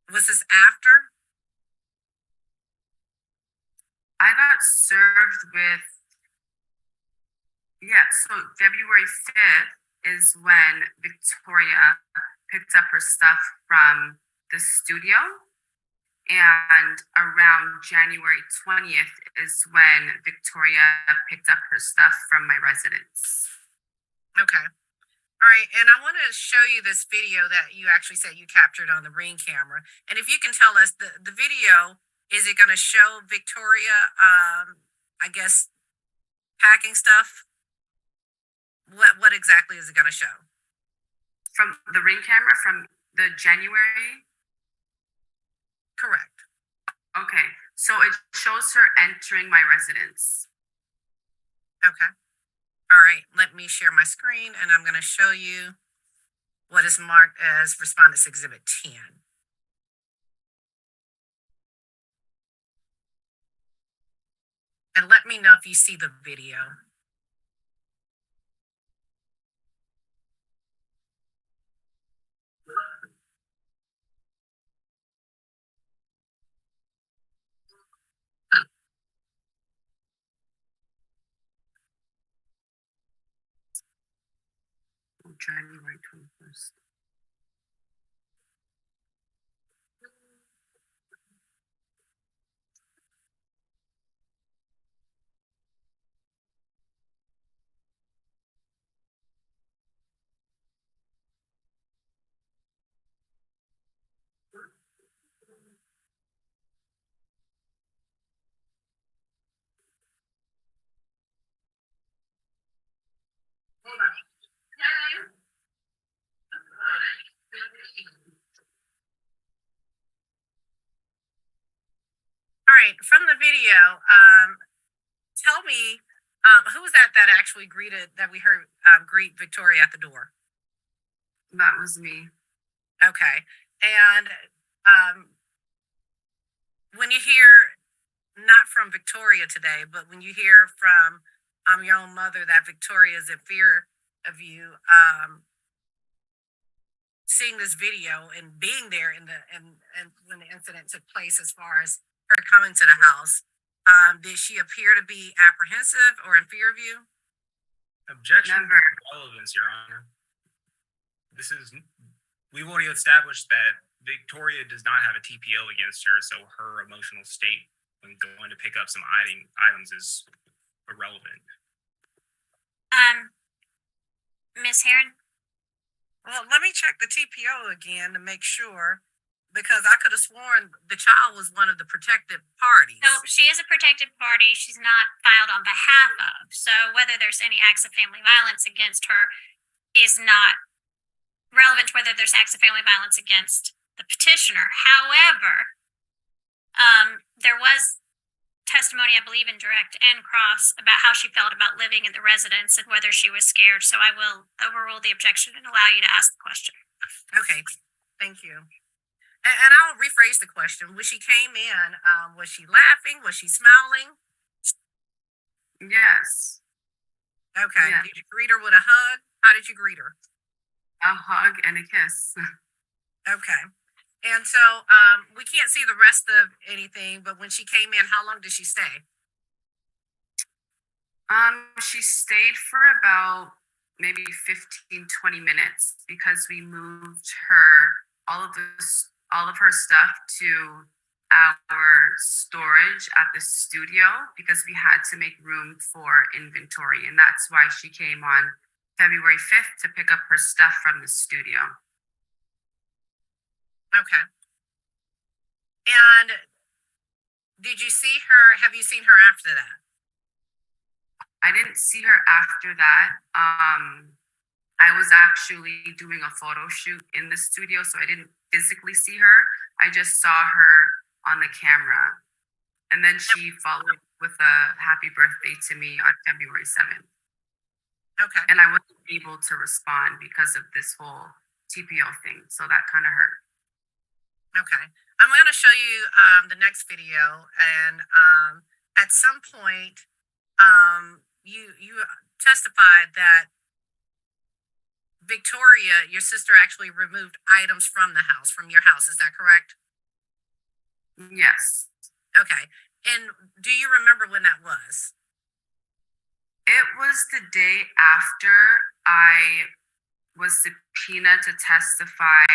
was this after? I got served with, so February 5th is when Victoria picked up her stuff from the studio. And around January 20th is when Victoria picked up her stuff from my residence. Okay. All right. And I want to show you this video that you actually said you captured on the Ring camera. And if you can tell us the video, is it going to show Victoria, I guess, packing stuff? What exactly is it going to show? From the Ring camera from the January? Correct. Okay. So it shows her entering my residence. Okay. All right. Let me share my screen, and I'm going to show you what is marked as Respondents Exhibit 10. And let me know if you see the video. January 21st. All right, from the video, tell me who was that actually that we heard greet Victoria at the door? That was me. Okay, and when you hear, not from Victoria today, but when you hear from your own mother that Victoria is in fear of you, seeing this video and being there and when the incident took place, as far as her coming to the house, did she appear to be apprehensive or in fear of you? Objection Never. to relevance, Your Honor. We've already established that Victoria does not have a TPO against her, so her emotional state when going to pick up some items is irrelevant. Miss Heron? Well, let me check the TPO again to make sure, because I could have sworn the child was one of the protected parties. So she is a protected party. She's not filed on behalf of. So whether there's any acts of family violence against her is not relevant to whether there's acts of family violence against the petitioner. However, there was testimony, I believe, in direct and cross about how she felt about living in the residence and whether she was scared. So I will overrule the objection and allow you to ask the question. Okay, thank you. And I'll rephrase the question. When she came in, was she laughing? Was she smiling? Yes. Okay. Yeah. Did you greet her with a hug? How did you greet her? A hug and a kiss. Okay. And so we can't see the rest of anything, but when she came in, how long did she stay? She stayed for about maybe 15, 20 minutes because we moved all of her stuff to our storage at the studio because we had to make room for inventory. And that's why she came on February 5th to pick up her stuff from the studio. Okay. And did you see her? Have you seen her after that? I didn't see her after that. I was actually doing a photo shoot in the studio, so I didn't physically see her. I just saw her on the camera. And then she followed with a happy birthday to me on February 7th. Okay. And I wasn't able to respond because of this whole TPO thing. So that kind of hurt. Okay. I'm going to show you the next video. And at some point, you testified that Victoria, your sister, actually removed items from your house. Is that correct? Yes. Okay. And do you remember when that was? It was the day after I was subpoenaed to testify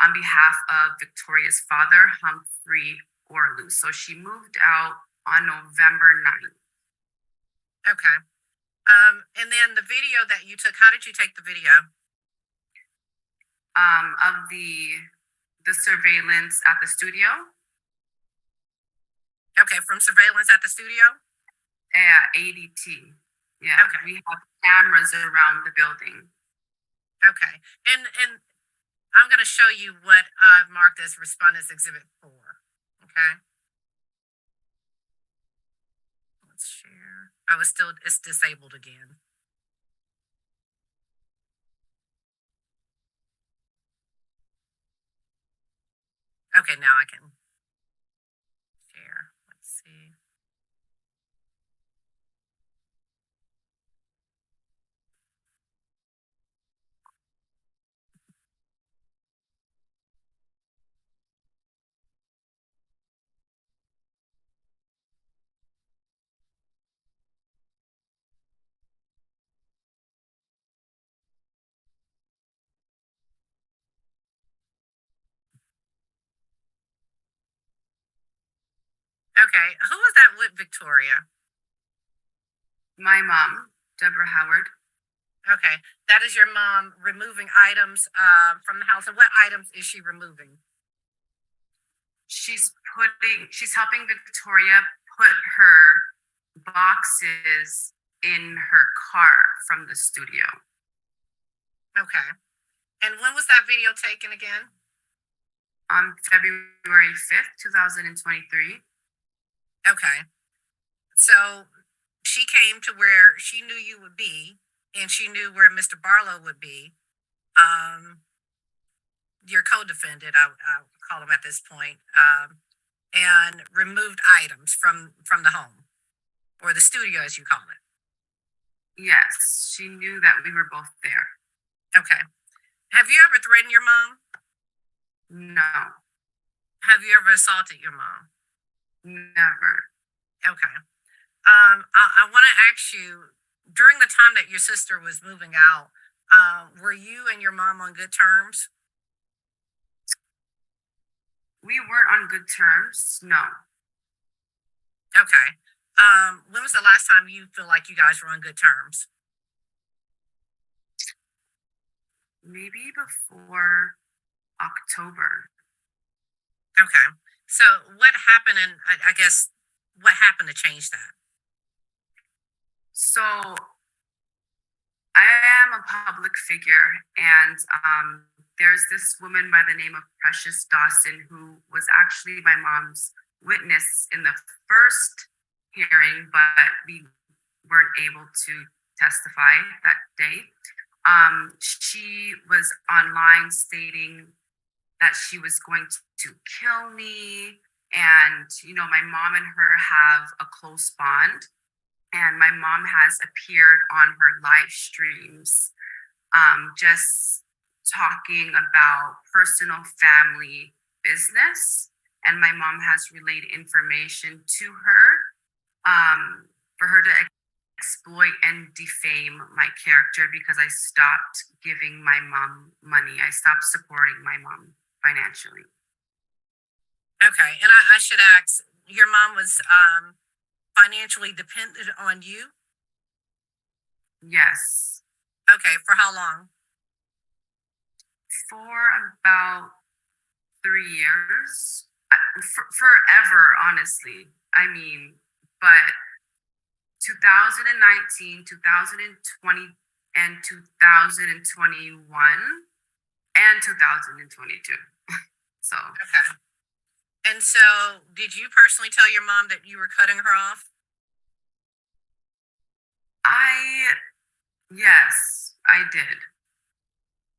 on behalf of Victoria's father, Humphrey Orlu. So she moved out on November 9th. Okay. And then the video that you took, how did you take the video? Of the surveillance at the studio. Okay, from surveillance at the studio? Yeah, ADT. Yeah, okay. We have cameras around the building. Okay, and I'm going to show you what I've marked as Respondents Exhibit 4. Okay. Let's share. It's disabled again. Okay, now I can share. Let's see. Okay, who was that with Victoria? My mom, Deborah Howard. Okay, that is your mom removing items from the house. And what items is she removing? She's helping Victoria put her boxes in her car from the studio. Okay. And when was that video taken again? On February 5th, 2023. Okay. So she came to where she knew you would be, and she knew where Mr. Barlow would be. Your co-defendant, I'll call him at this point, and removed items from the home, or the studio, as you call it. Yes, she knew that we were both there. Okay. Have you ever threatened your mom? No. Have you ever assaulted your mom? Never. Okay. I want to ask you, during the time that your sister was moving out, were you and your mom on good terms? We weren't on good terms, no. Okay. When was the last time you feel like you guys were on good terms? maybe before October. Okay. So what happened, and I guess what happened to change that? So I am a public figure, and there's this woman by the name of Precious Dawson who was actually my mom's witness in the first hearing, but we weren't able to testify that day. She was online stating that she was going to kill me. And, my mom and her have a close bond. And my mom has appeared on her live streams, just talking about personal family business. And my mom has relayed information to her for her to exploit and defame my character because I stopped giving my mom money. I stopped supporting my mom financially. Okay. And I should ask, your mom was financially dependent on you? Yes. Okay. For how long? For about 3 years. Forever, honestly. I mean, but 2019, 2020, and 2021, and 2022. So Okay. And so, did you personally tell your mom that you were cutting her off? yes, I did.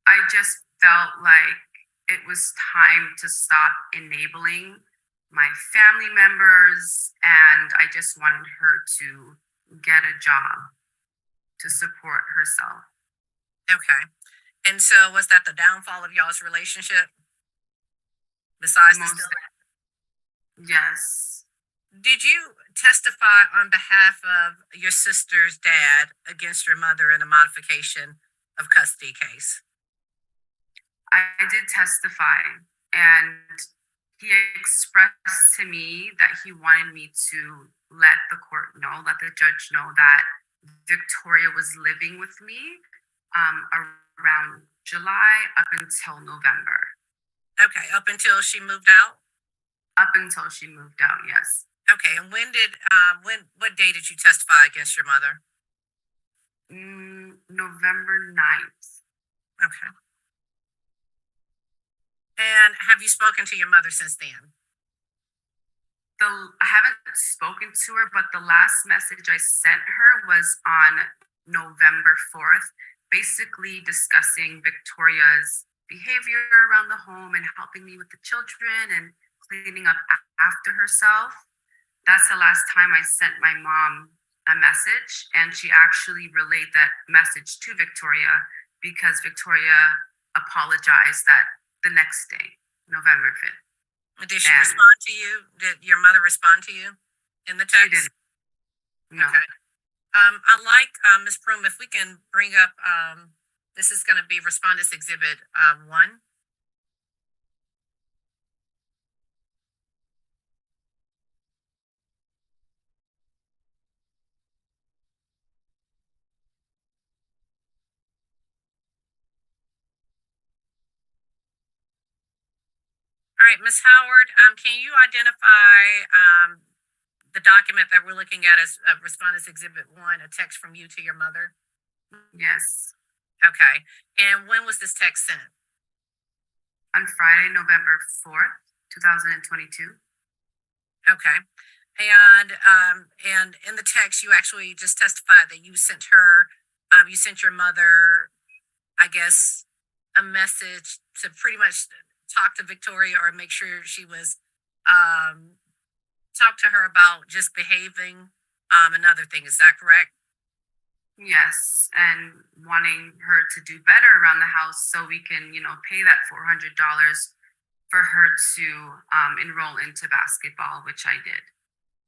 I just felt like it was time to stop enabling my family members, and I just wanted her to get a job to support herself. Okay. And so, was that the downfall of y'all's relationship? Besides the Most, yes. did you testify on behalf of your sister's dad against your mother in a modification of custody case? I did testify, and he expressed to me that he wanted me to let the court know, let the judge know that Victoria was living with me around July up until November. Okay, up until she moved out? Up until she moved out, yes. Okay, and what day did you testify against your mother? November 9th. Okay. And have you spoken to your mother since then? I haven't spoken to her, but the last message I sent her was on November 4th, basically discussing Victoria's behavior around the home and helping me with the children and cleaning up after herself. That's the last time I sent my mom a message, and she actually relayed that message to Victoria because Victoria apologized the next day, November 5th. Did she respond to you? Did your mother respond to you in the text? She didn't. No. Okay. I like Ms. Broom, if we can bring up this is going to be Respondents Exhibit 1. All right, Ms. Howard, can you identify the document that we're looking at as Respondents Exhibit 1, a text from you to your mother? Yes. Okay. And when was this text sent? On Friday, November 4th, 2022. Okay. And in the text, you actually just testified that you sent her, you sent your mother, I guess, a message to pretty much talk to Victoria or make sure she was, talk to her about just behaving, another thing. Is that correct? Yes, and wanting her to do better around the house so we can, pay that $400 for her to enroll into basketball, which I did.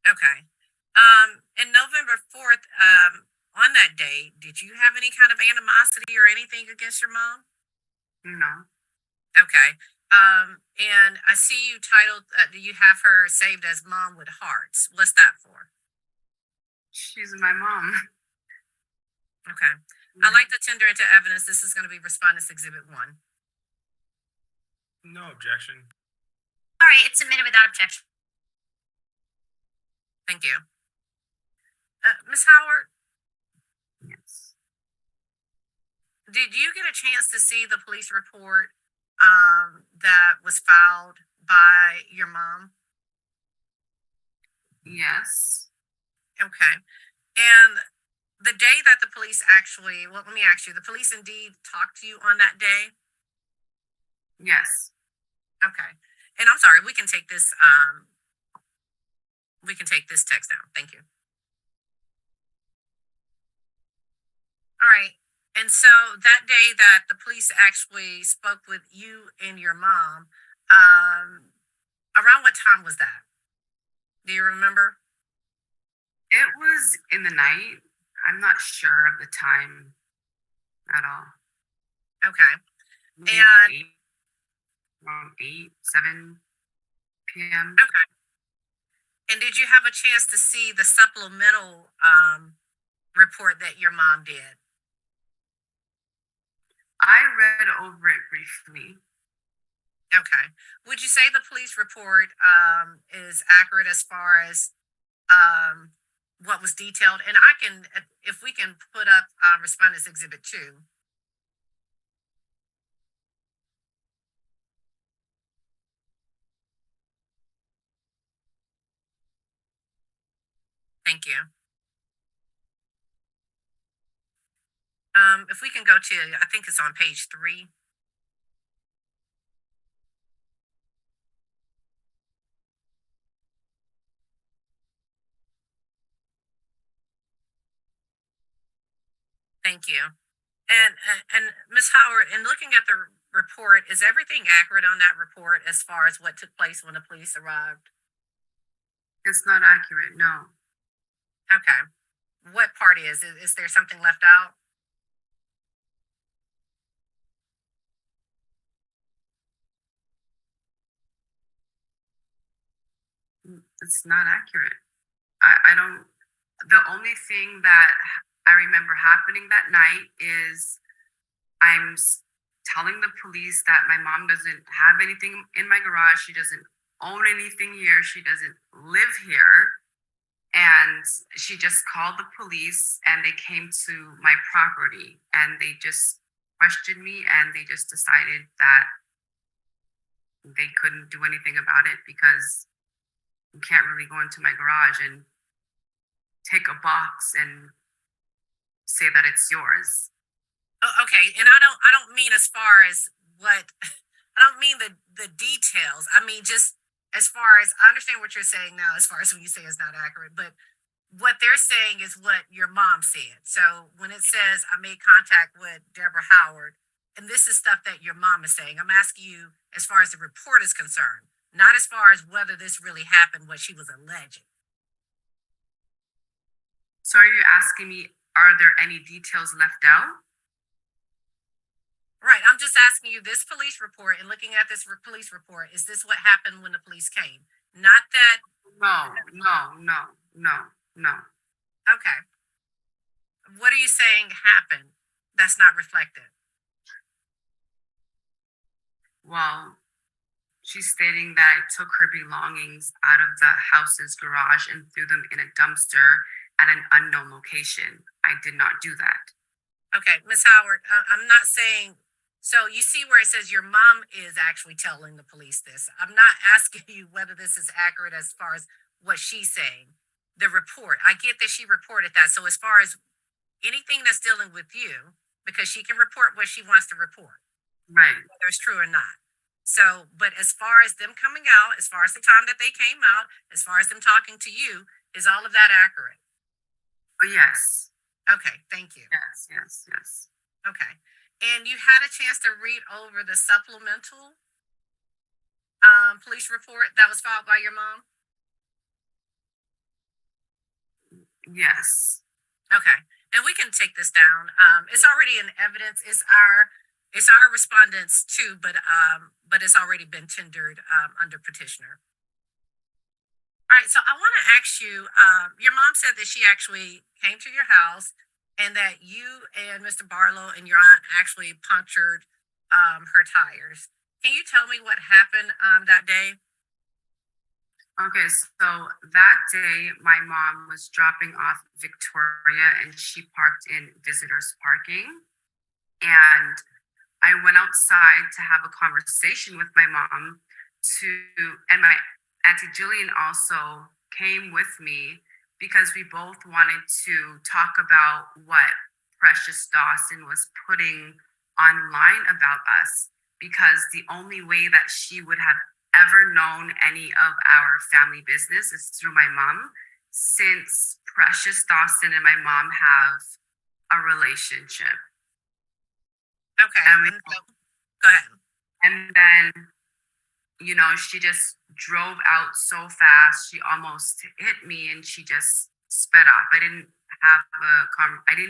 Okay. And November 4th, on that day, did you have any kind of animosity or anything against your mom? No. Okay. And I see you titled, you have her saved as Mom with Hearts. What's that for? She's my mom. Okay. I'd like to tender into evidence. This is going to be Respondents Exhibit 1. No objection. All right, it's submitted without objection. Thank you. Ms. Howard, Yes. did you get a chance to see the police report that was filed by your mom? Yes. Okay. And the day that the police actually, well, let me ask you, the police indeed talked to you on that day? Yes. Okay. And I'm sorry, we can take this text down. Thank you. All right. And so that day that the police actually spoke with you and your mom, around what time was that? Do you remember? It was in the night. I'm not sure of the time at all. Okay. Maybe And around 8, 7 p.m. okay. And did you have a chance to see the supplemental report that your mom did? I read over it briefly. Okay. Would you say the police report is accurate as far as what was detailed? And I can, if we can put up Respondents Exhibit 2. Thank you. If we can go to, I think it's on page 3. Thank you. And Ms. Howard, in looking at the report, is everything accurate on that report as far as what took place when the police arrived? It's not accurate. No. Okay. What part is? Is there something left out? It's not accurate. I don't. The only thing that I remember happening that night is I'm telling the police that my mom doesn't have anything in my garage. She doesn't own anything here. She doesn't live here. And she just called the police and they came to my property and they just questioned me and they just decided that they couldn't do anything about it because you can't really go into my garage and take a box and say that it's yours. Oh, okay. And I don't mean as far as what I don't mean the details. I mean just as far as I understand what you're saying now, as far as when you say it's not accurate, but what they're saying is what your mom said. So when it says I made contact with Deborah Howard, and this is stuff that your mom is saying, I'm asking you as far as the report is concerned, not as far as whether this really happened, what she was alleging. So are you asking me, are there any details left out? Right. I'm just asking you this police report and looking at this police report. Is this what happened when the police came? Not that. No. Okay. What are you saying happened that's not reflected? Well, she's stating that I took her belongings out of the house's garage and threw them in a dumpster at an unknown location. I did not do that. Okay, Miss Howard, I'm not saying. So you see where it says your mom is actually telling the police this. I'm not asking you whether this is accurate as far as what she's saying. The report, I get that she reported that. So as far as anything that's dealing with you, because she can report what she wants to report, Right. whether it's true or not. So, but as far as them coming out, as far as the time that they came out, as far as them talking to you, is all of that accurate? Oh, yes. Okay, thank you. Yes. Okay. And you had a chance to read over the supplemental police report that was filed by your mom? Yes. Okay. And we can take this down. It's already in evidence. It's our respondents too, but it's already been tendered under petitioner. All right, so I want to ask you, your mom said that she actually came to your house and that you and Mr. Barlow and your aunt actually punctured her tires. Can you tell me what happened that day? Okay, so that day, my mom was dropping off Victoria and she parked in visitors parking. And I went outside to have a conversation with my mom and my Auntie Jillian also came with me because we both wanted to talk about what Precious Dawson was putting online about us. Because the only way that she would have ever known any of our family business is through my mom, since Precious Dawson and my mom have a relationship. Okay. Go ahead. And then, she just drove out so fast. She almost hit me and she just sped off. I didn't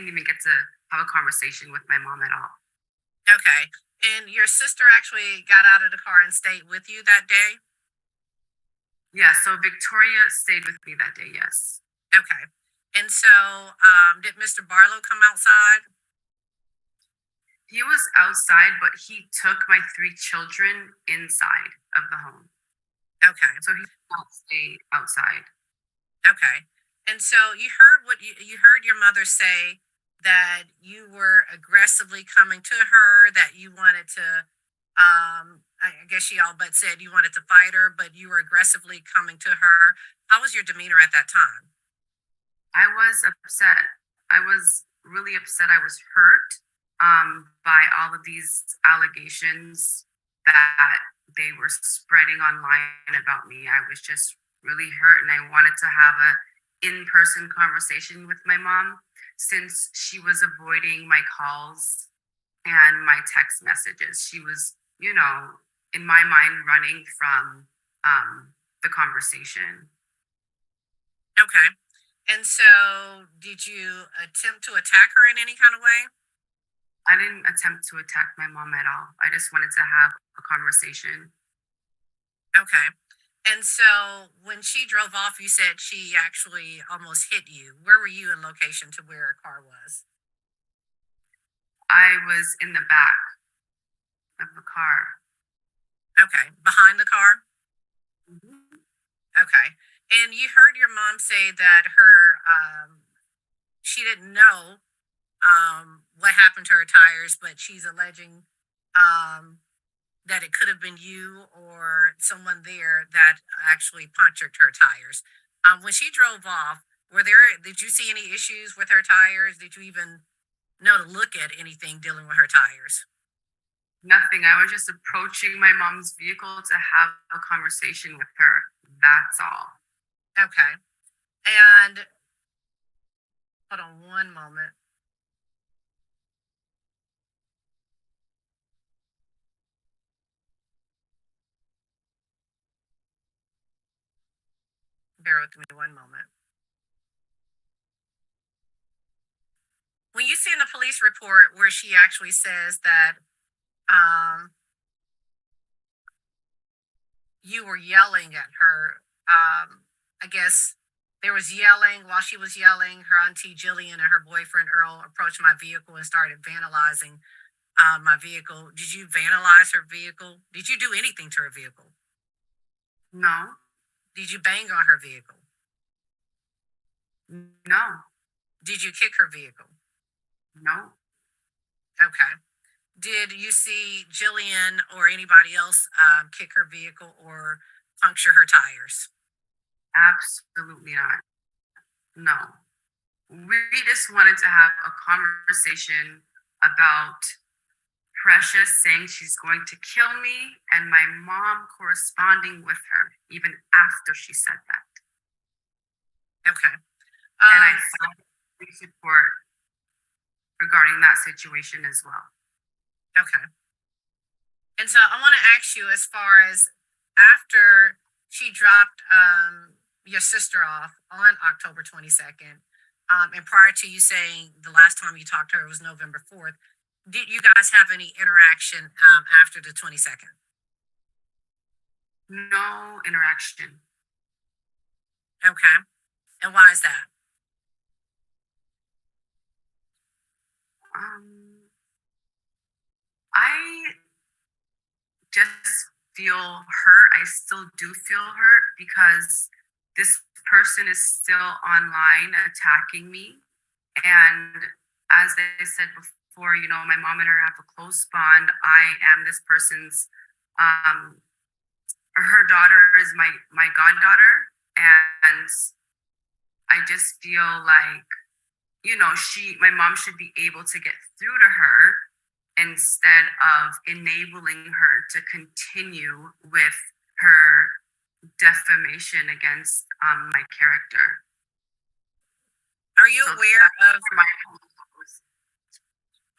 even get to have a conversation with my mom at all. Okay. And your sister actually got out of the car and stayed with you that day? Yeah, so Victoria stayed with me that day, yes. Okay. And so did Mr. Barlow come outside? He was outside, but he took my 3 children inside of the home. Okay. So he did not stay outside. Okay. And so you heard what you heard your mother say, that you were aggressively coming to her, that you wanted to I guess she all but said you wanted to fight her, but you were aggressively coming to her. How was your demeanor at that time? I was upset. I was really upset. I was hurt by all of these allegations that they were spreading online about me. I was just really hurt, and I wanted to have a in-person conversation with my mom, since she was avoiding my calls and my text messages. She was, in my mind, running from the conversation. Okay. And so did you attempt to attack her in any kind of way? I didn't attempt to attack my mom at all. I just wanted to have a conversation. Okay. And so when she drove off, you said she actually almost hit you. Where were you in location to where her car was? I was in the back of the car. Okay. Behind the car? Mm-hmm. Okay. And you heard your mom say that she didn't know what happened to her tires, but she's alleging that it could have been you or someone there that actually punctured her tires. When she drove off, did you see any issues with her tires? Did you even know to look at anything dealing with her tires? Nothing. I was just approaching my mom's vehicle to have a conversation with her. That's all. Okay. And hold on one moment. Bear with me one moment. When you see in the police report where she actually says that you were yelling at her, I guess there was yelling. While she was yelling, her auntie Jillian and her boyfriend Earl approached my vehicle and started vandalizing my vehicle. Did you vandalize her vehicle? Did you do anything to her vehicle? No. Did you bang on her vehicle? No. Did you kick her vehicle? No. Okay. Did you see Jillian or anybody else kick her vehicle or puncture her tires? Absolutely not. No. We just wanted to have a conversation about Precious saying she's going to kill me and my mom corresponding with her even after she said that. Okay. And I filed a police report regarding that situation as well. Okay. And so I want to ask you, as far as after she dropped your sister off on October 22nd, and prior to you saying the last time you talked to her was November 4th, did you guys have any interaction after the 22nd? No interaction. Okay. And why is that? I just feel hurt. I still do feel hurt because this person is still online attacking me. And as I said before, my mom and her have a close bond. I am this person's, her daughter is my goddaughter. And I just feel like, my mom should be able to get through to her instead of enabling her to continue with her defamation against my character. Are you So aware that's of? where my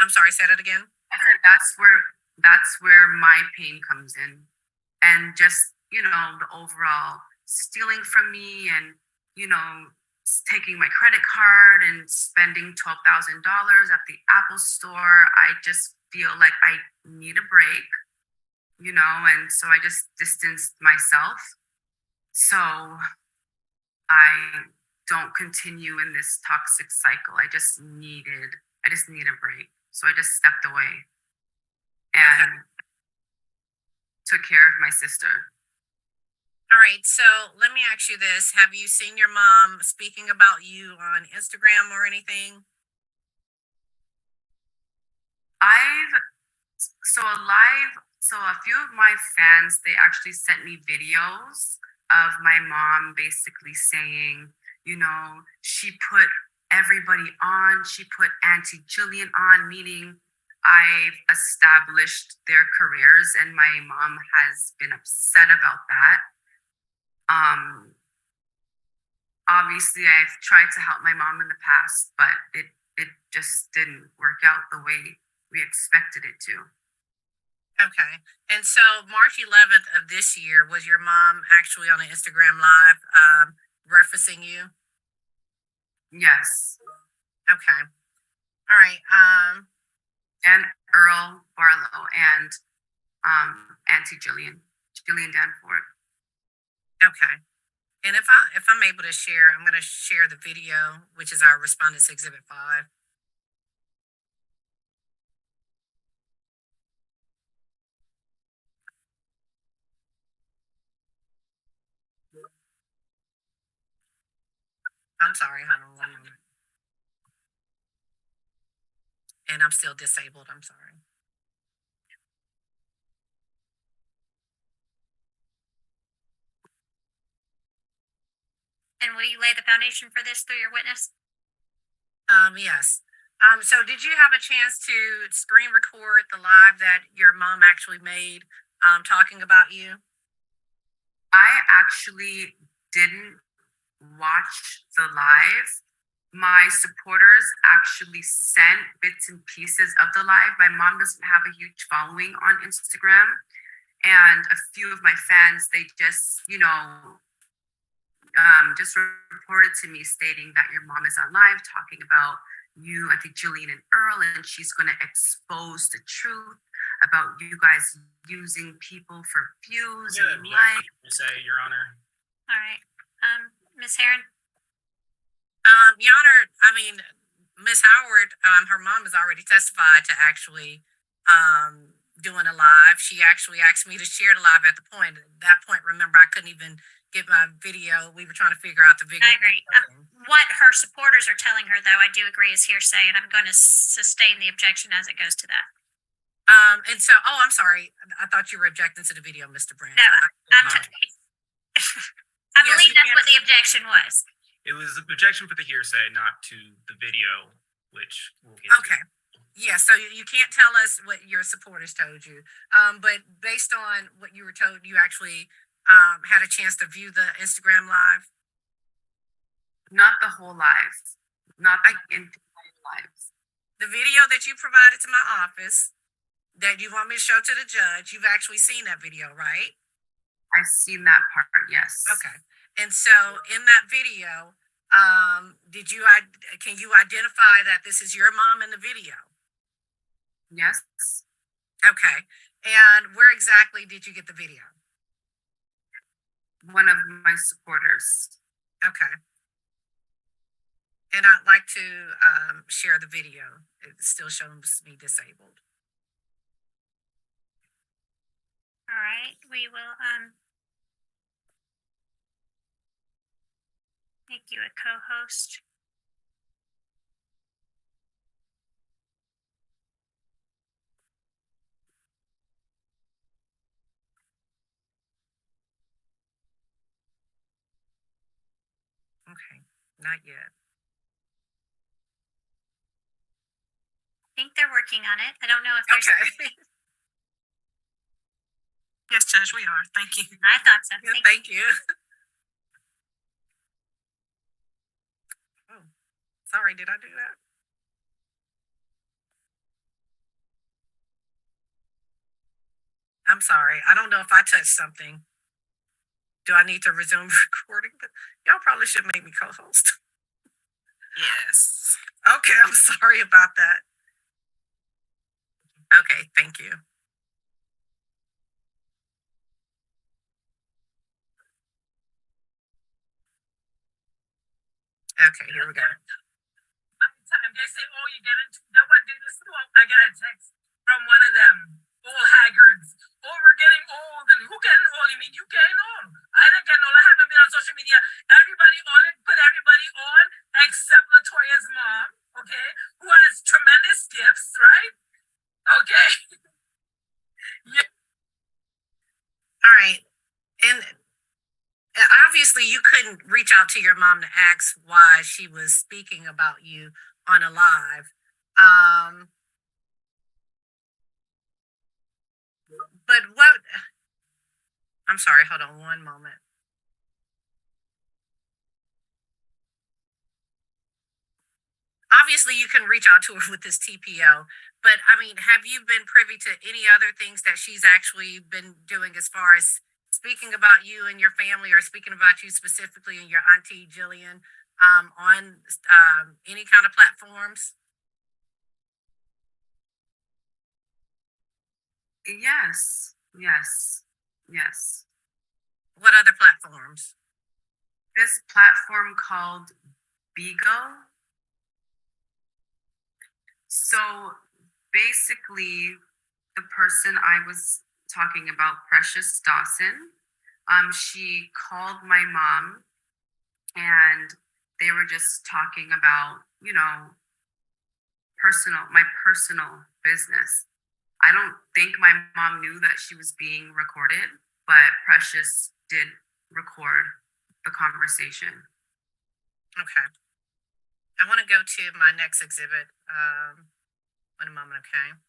I'm sorry. Say that again. I said that's where my pain comes in, and just the overall stealing from me, and taking my credit card and spending $12,000 at the Apple store. I just feel like I need a break, and so I just distanced myself so I don't continue in this toxic cycle. I just need a break. So I just stepped away and took care of my sister. All right. So let me ask you this. Have you seen your mom speaking about you on Instagram or anything? So a few of my fans, they actually sent me videos of my mom basically saying, she put everybody on. She put Auntie Jillian on, meaning I've established their careers, and my mom has been upset about that. Obviously, I've tried to help my mom in the past, but it just didn't work out the way we expected it to. Okay. And so March 11th of this year, was your mom actually on an Instagram live referencing you? Yes. Okay. All right. And Earl Barlow and Auntie Jillian Danford. Okay. And if I'm able to share, I'm going to share the video, which is our Respondents Exhibit 5. I'm sorry, hold on 1 moment. And I'm still disabled. I'm sorry. And will you lay the foundation for this through your witness? Yes. So did you have a chance to screen record the live that your mom actually made talking about you? I actually didn't watch the live. My supporters actually sent bits and pieces of the live. My mom doesn't have a huge following on Instagram. And a few of my fans, they just, just reported to me stating that your mom is on live talking about you, I think Jillian and Earl, and she's going to expose the truth about you guys using people for views and likes. Say, Your Honor. All right. Ms. Heron? Your Honor, I mean, Ms. Howard, her mom has already testified to actually doing a live. She actually asked me to share the live at that point, remember, I couldn't even get my video. We were trying to figure out the video. I agree. What her supporters are telling her, though, I do agree is hearsay, and I'm going to sustain the objection as it goes to that. And so, I'm sorry. I thought you were objecting to the video, Mr. Branch. No, I believe that's what the objection was. It was an objection for the hearsay, not to the video, which we'll get Okay. Yeah, so you can't tell us what your supporters told you. But based on what you were told, you actually had a chance to view the Instagram live? Not the whole live. Not the entire lives. The video that you provided to my office that you want me to show to the judge, you've actually seen that video, right? I've seen that part, yes. Okay. And so in that video, can you identify that this is your mom in the video? Yes. Okay. And where exactly did you get the video? One of my supporters. Okay. And I'd like to share the video. It still shows me disabled. All right, we will make you a co-host. Okay, not yet. I think they're working on it. I don't know if there's. Okay. Yes, Judge, we are. Thank you. I thought so. Yeah, Thank you. thank you. Oh, sorry, did I do that? I'm sorry. I don't know if I touched something. Do I need to resume recording? But y'all probably should make me co-host. Yes. Okay, I'm sorry about that. Okay, thank you. Okay, here we go. Time they say, "Oh, you get into that one did this." I get a text from one of them old haggards. "Oh, we're getting old, and who getting old? You mean you getting old? I didn't get old. I haven't been on social media. Everybody on it, put everybody on except Latoya's mom, okay, who has tremendous gifts, right? Okay." Yeah. All right, and obviously you couldn't reach out to your mom to ask why she was speaking about you on a live. But what? I'm sorry. Hold on one moment. Obviously, you can reach out to her with this TPO, but I mean, have you been privy to any other things that she's actually been doing as far as speaking about you and your family, or speaking about you specifically and your auntie Jillian on any kind of platforms? Yes, yes, yes. What other platforms? This platform called Bigo. So basically, the person I was talking about, Precious Dawson, she called my mom and they were just talking about, my personal business. I don't think my mom knew that she was being recorded, but Precious did record the conversation. Okay. I want to go to my next exhibit. One moment, okay?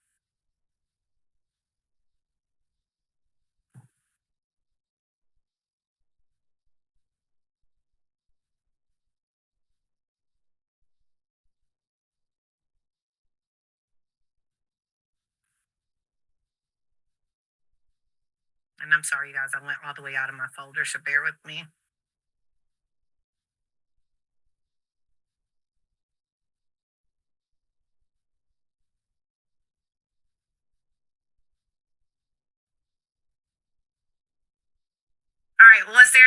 And I'm sorry, you guys, I went all the way out of my folder, so bear with me. All right. Was there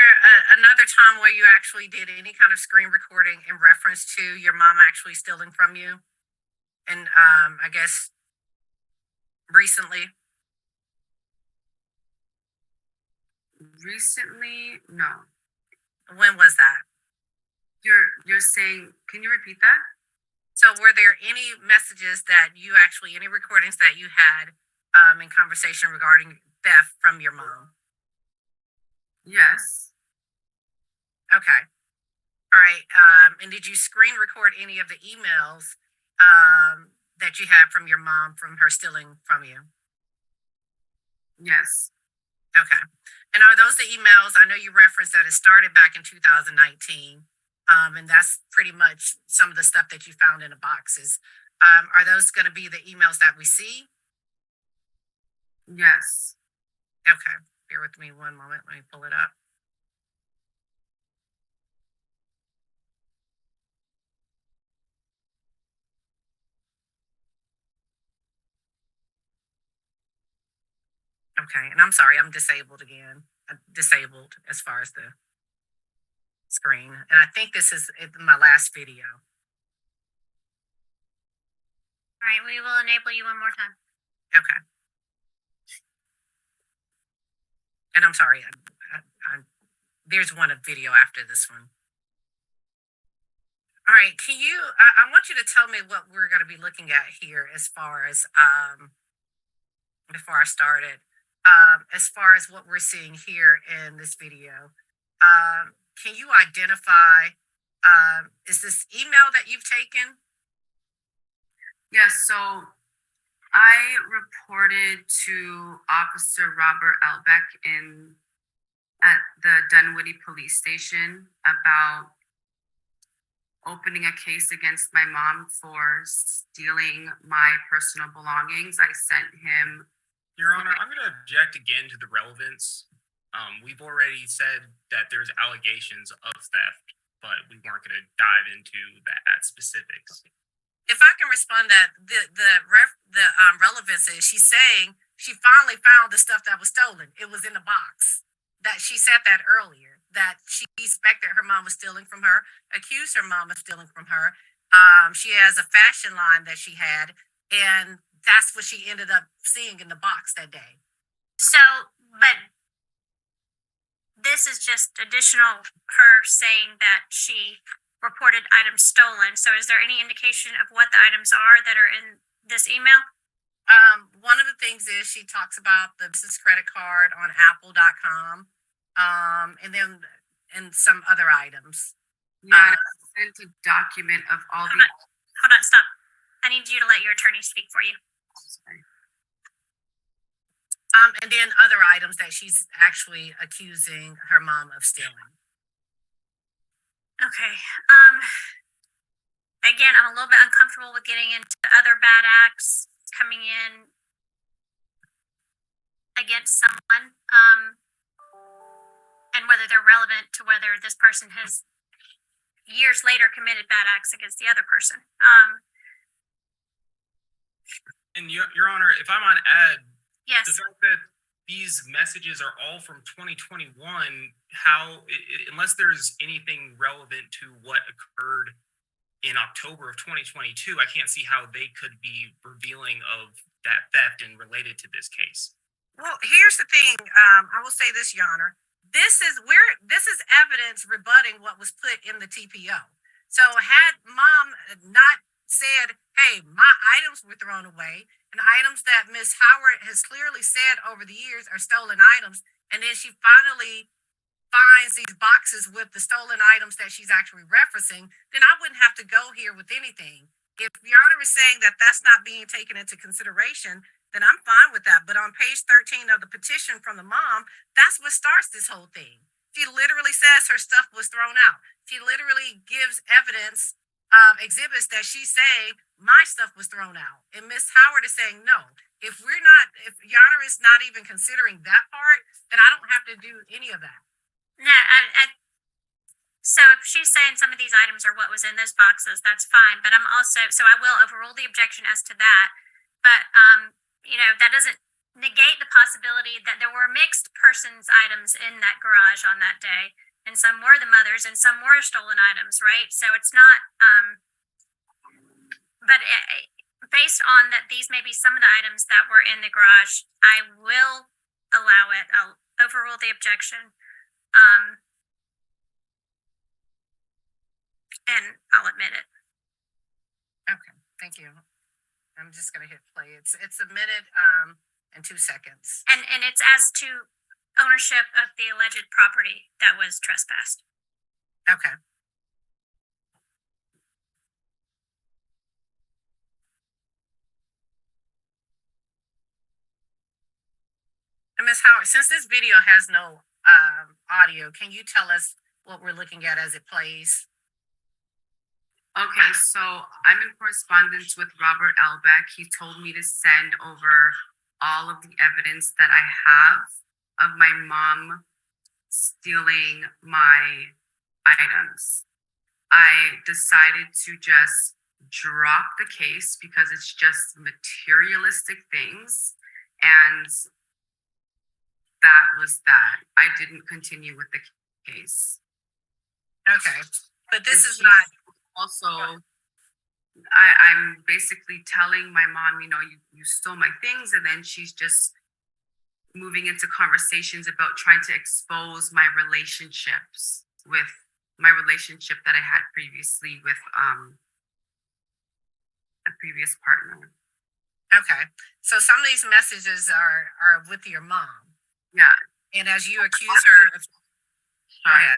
another time where you actually did any kind of screen recording in reference to your mom actually stealing from you? And I guess recently? Recently, no. When was that? You're saying, can you repeat that? So were there any messages that you actually, any recordings that you had in conversation regarding theft from your mom? Yes. Okay. All right. And did you screen record any of the emails that you had from your mom from her stealing from you? Yes. Okay. And are those the emails? I know you referenced that it started back in 2019. And that's pretty much some of the stuff that you found in the boxes. Are those going to be the emails that we see? Yes. Okay. Bear with me one moment. Let me pull it up. Okay. And I'm sorry, I'm disabled again. I'm disabled as far as the screen. And I think this is my last video. All right, we will enable you one more time. Okay. And I'm sorry, there's one video after this one. All right, can you? I want you to tell me what we're going to be looking at here as far as before I started, as far as what we're seeing here in this video. Can you identify? Is this email that you've taken? Yes, so I reported to Officer Robert Elbeck at the Dunwoody Police Station about opening a case against my mom for stealing my personal belongings. I sent him. Your Honor, I'm going to object again to the relevance. We've already said that there's allegations of theft, but we weren't going to dive into that specifics. If I can respond, that the relevance is she's saying she finally found the stuff that was stolen. It was in the box. That she said that earlier. That she suspected her mom was stealing from her, accused her mom of stealing from her. She has a fashion line that she had, and that's what she ended up seeing in the box that day. So, but this is just additional her saying that she reported items stolen. So is there any indication of what the items are that are in this email? One of the things is she talks about the business credit card on apple.com, and some other items. Yeah, I sent a document of all the. Hold on, stop. I need you to let your attorney speak for you. Sorry. And then other items that she's actually accusing her mom of stealing. Okay. Again, I'm a little bit uncomfortable with getting into other bad acts coming in against someone, and whether they're relevant to whether this person has years later committed bad acts against the other person. And Your Honor, if I might add, Yes. the fact that these messages are all from 2021, unless there's anything relevant to what occurred in October of 2022, I can't see how they could be revealing of that theft and related to this case. Well, here's the thing. I will say this, Your Honor. This is evidence rebutting what was put in the TPO. So had mom not said, hey, my items were thrown away, and items that Miss Howard has clearly said over the years are stolen items, and then she finally finds these boxes with the stolen items that she's actually referencing, then I wouldn't have to go here with anything. If Your Honor is saying that that's not being taken into consideration, then I'm fine with that. But on page 13 of the petition from the mom, that's what starts this whole thing. She literally says her stuff was thrown out. She literally gives evidence, exhibits that she's saying my stuff was thrown out. And Miss Howard is saying no. If Your Honor is not even considering that part, then I don't have to do any of that. No, so if she's saying some of these items are what was in those boxes, that's fine. But so I will overrule the objection as to that. But, that doesn't negate the possibility that there were mixed persons items in that garage on that day. And some were the mother's and some were stolen items, right? So it's not, based on that, these may be some of the items that were in the garage, I will allow it. I'll overrule the objection. And I'll admit it. Okay, thank you. I'm just gonna hit play. It's a minute and 2 seconds. And it's as to ownership of the alleged property that was trespassed. Okay. And Ms. Howard, since this video has no audio, can you tell us what we're looking at as it plays? Okay, so I'm in correspondence with Robert Elbeck. He told me to send over all of the evidence that I have of my mom stealing my items. I decided to just drop the case because it's just materialistic things, and that was that. I didn't continue with the case. Okay, but this is not also I'm basically telling my mom, you stole my things, and then she's just moving into conversations about trying to expose my relationships with my relationship that I had previously with a previous partner. Okay. So some of these messages are with your mom. Yeah. And as you accuse her of, go ahead.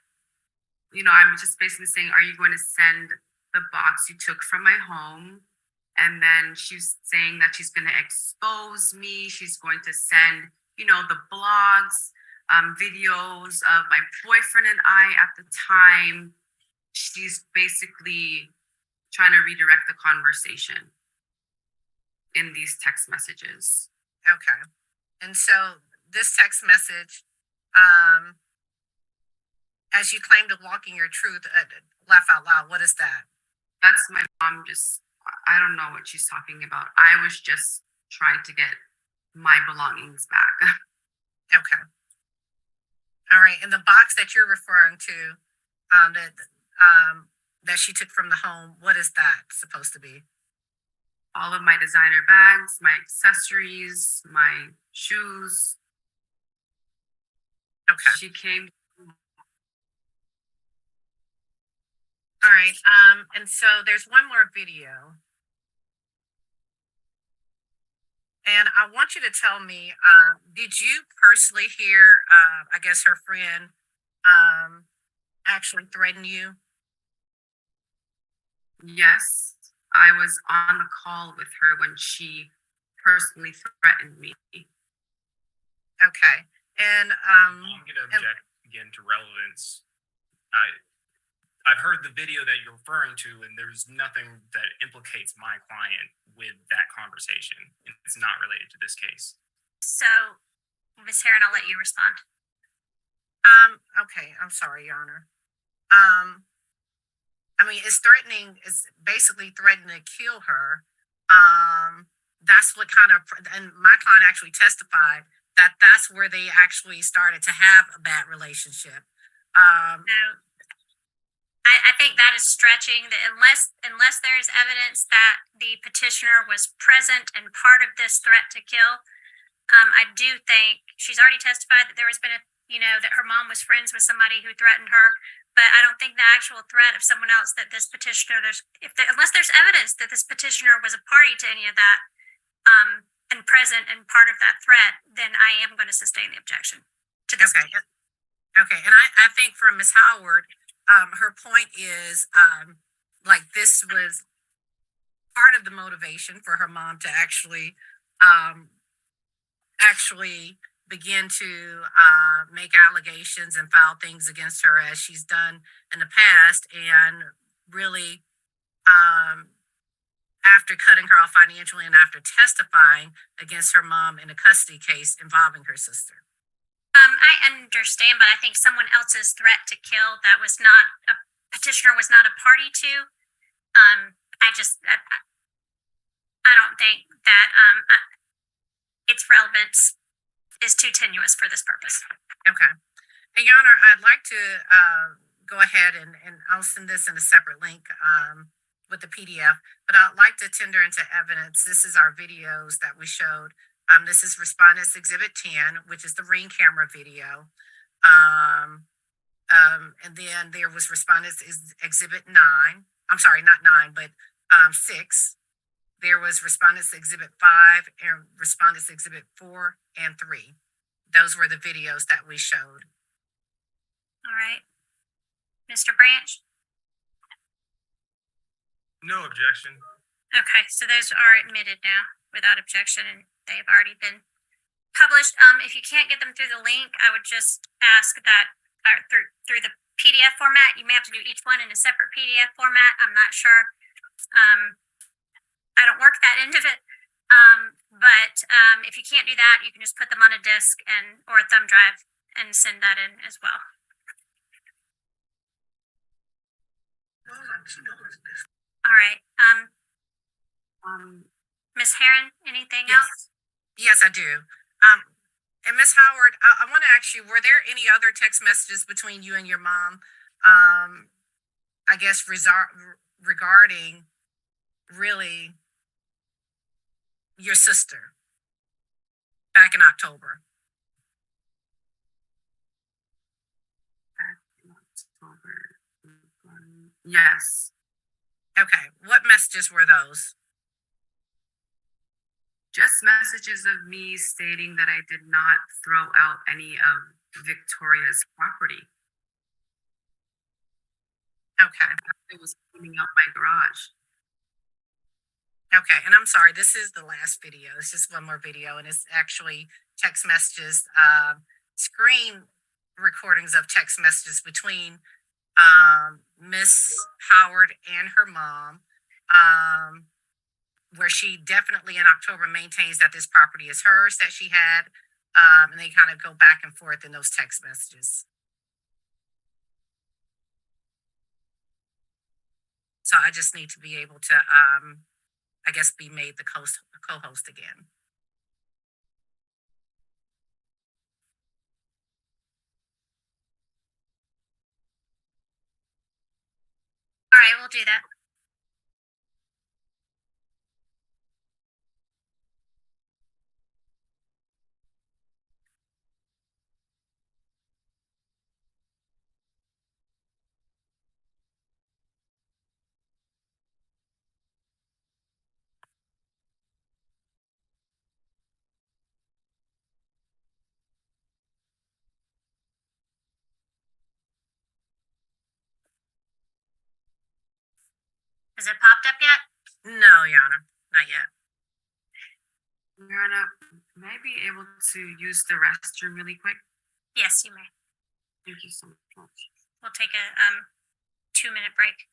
I'm just basically saying, are you going to send the box you took from my home? And then she's saying that she's going to expose me. She's going to send, the blogs, videos of my boyfriend and I at the time. She's basically trying to redirect the conversation in these text messages. Okay. And so this text message, as you claim to walk in your truth, laugh out loud, what is that? That's my mom I don't know what she's talking about. I was just trying to get my belongings back. Okay. All right. And the box that you're referring to, that she took from the home, what is that supposed to be? All of my designer bags, my accessories, my shoes. Okay. She came. All right. And so there's one more video. And I want you to tell me, did you personally hear, I guess her friend actually threaten you? Yes, I was on the call with her when she personally threatened me. Okay. And I'm going to object again to relevance. I've heard the video that you're referring to, and there's nothing that implicates my client with that conversation. It's not related to this case. So, Ms. Heron, I'll let you respond. Okay, I'm sorry, Your Honor. It's basically threatening to kill her. That's what and my client actually testified that that's where they actually started to have a bad relationship. I think that is stretching. That unless there is evidence that the petitioner was present and part of this threat to kill, I do think she's already testified that there has been that her mom was friends with somebody who threatened her. But I don't think the actual threat of someone else that this petitioner, unless there's evidence that this petitioner was a party to any of that, and present and part of that threat, then I am going to sustain the objection to this. Okay. Case. Okay, and I think for Ms. Howard, her point is this was part of the motivation for her mom to actually begin to make allegations and file things against her as she's done in the past, and really after cutting her off financially and after testifying against her mom in a custody case involving her sister. I understand, but I think someone else's threat to kill that was not a petitioner was not a party to. I don't think that its relevance is too tenuous for this purpose. Okay. And Your Honor, I'd like to go ahead and I'll send this in a separate link with the PDF, but I'd like to tender into evidence. This is our videos that we showed. This is Respondents Exhibit 10, which is the Ring camera video. And then there was Respondents Exhibit 9. I'm sorry, not 9, but 6. There was Respondents Exhibit 5 and Respondents Exhibit 4 and 3. Those were the videos that we showed. All right. Mr. Branch? No objection. Okay, so those are admitted now without objection, and they've already been published. If you can't get them through the link, I would just ask that through the PDF format. You may have to do each one in a separate PDF format. I'm not sure. I don't work that end of it. But if you can't do that, you can just put them on a disk or a thumb drive and send that in as well. All right. Ms. Heron, anything else? Yes, I do. And Ms. Howard, I want to ask you, were there any other text messages between you and your mom, I guess, regarding really your sister back in October. October. Yes. Okay, what messages were those? Just messages of me stating that I did not throw out any of Victoria's property. Okay. It was cleaning out my garage. Okay, and I'm sorry, this is the last video. It's just one more video, and it's actually text messages, screen recordings of text messages between Miss Howard and her mom, where she definitely in October maintains that this property is hers that she had, and they kind of go back and forth in those text messages. So I just need to be able to, I guess, be made the co-host again. All right, we'll do that. Has it popped up yet? No, Your Honor, not yet. Your Honor, may I be able to use the restroom really quick? Yes, you may. Thank you so much. We'll take a 2-minute break.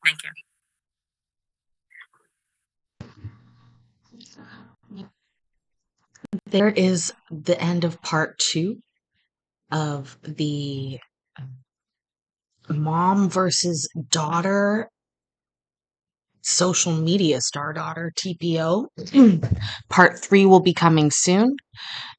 Thank you. There is the end of part 2 of the mom versus daughter social media star daughter TPO. Part 3 will be coming soon,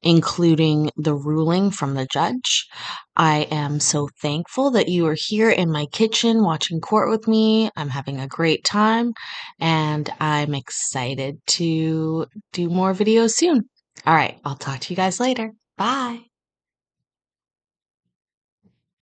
including the ruling from the judge. I am so thankful that you are here in my kitchen watching court with me. I'm having a great time, and I'm excited to do more videos soon. All right, I'll talk to you guys later. Bye.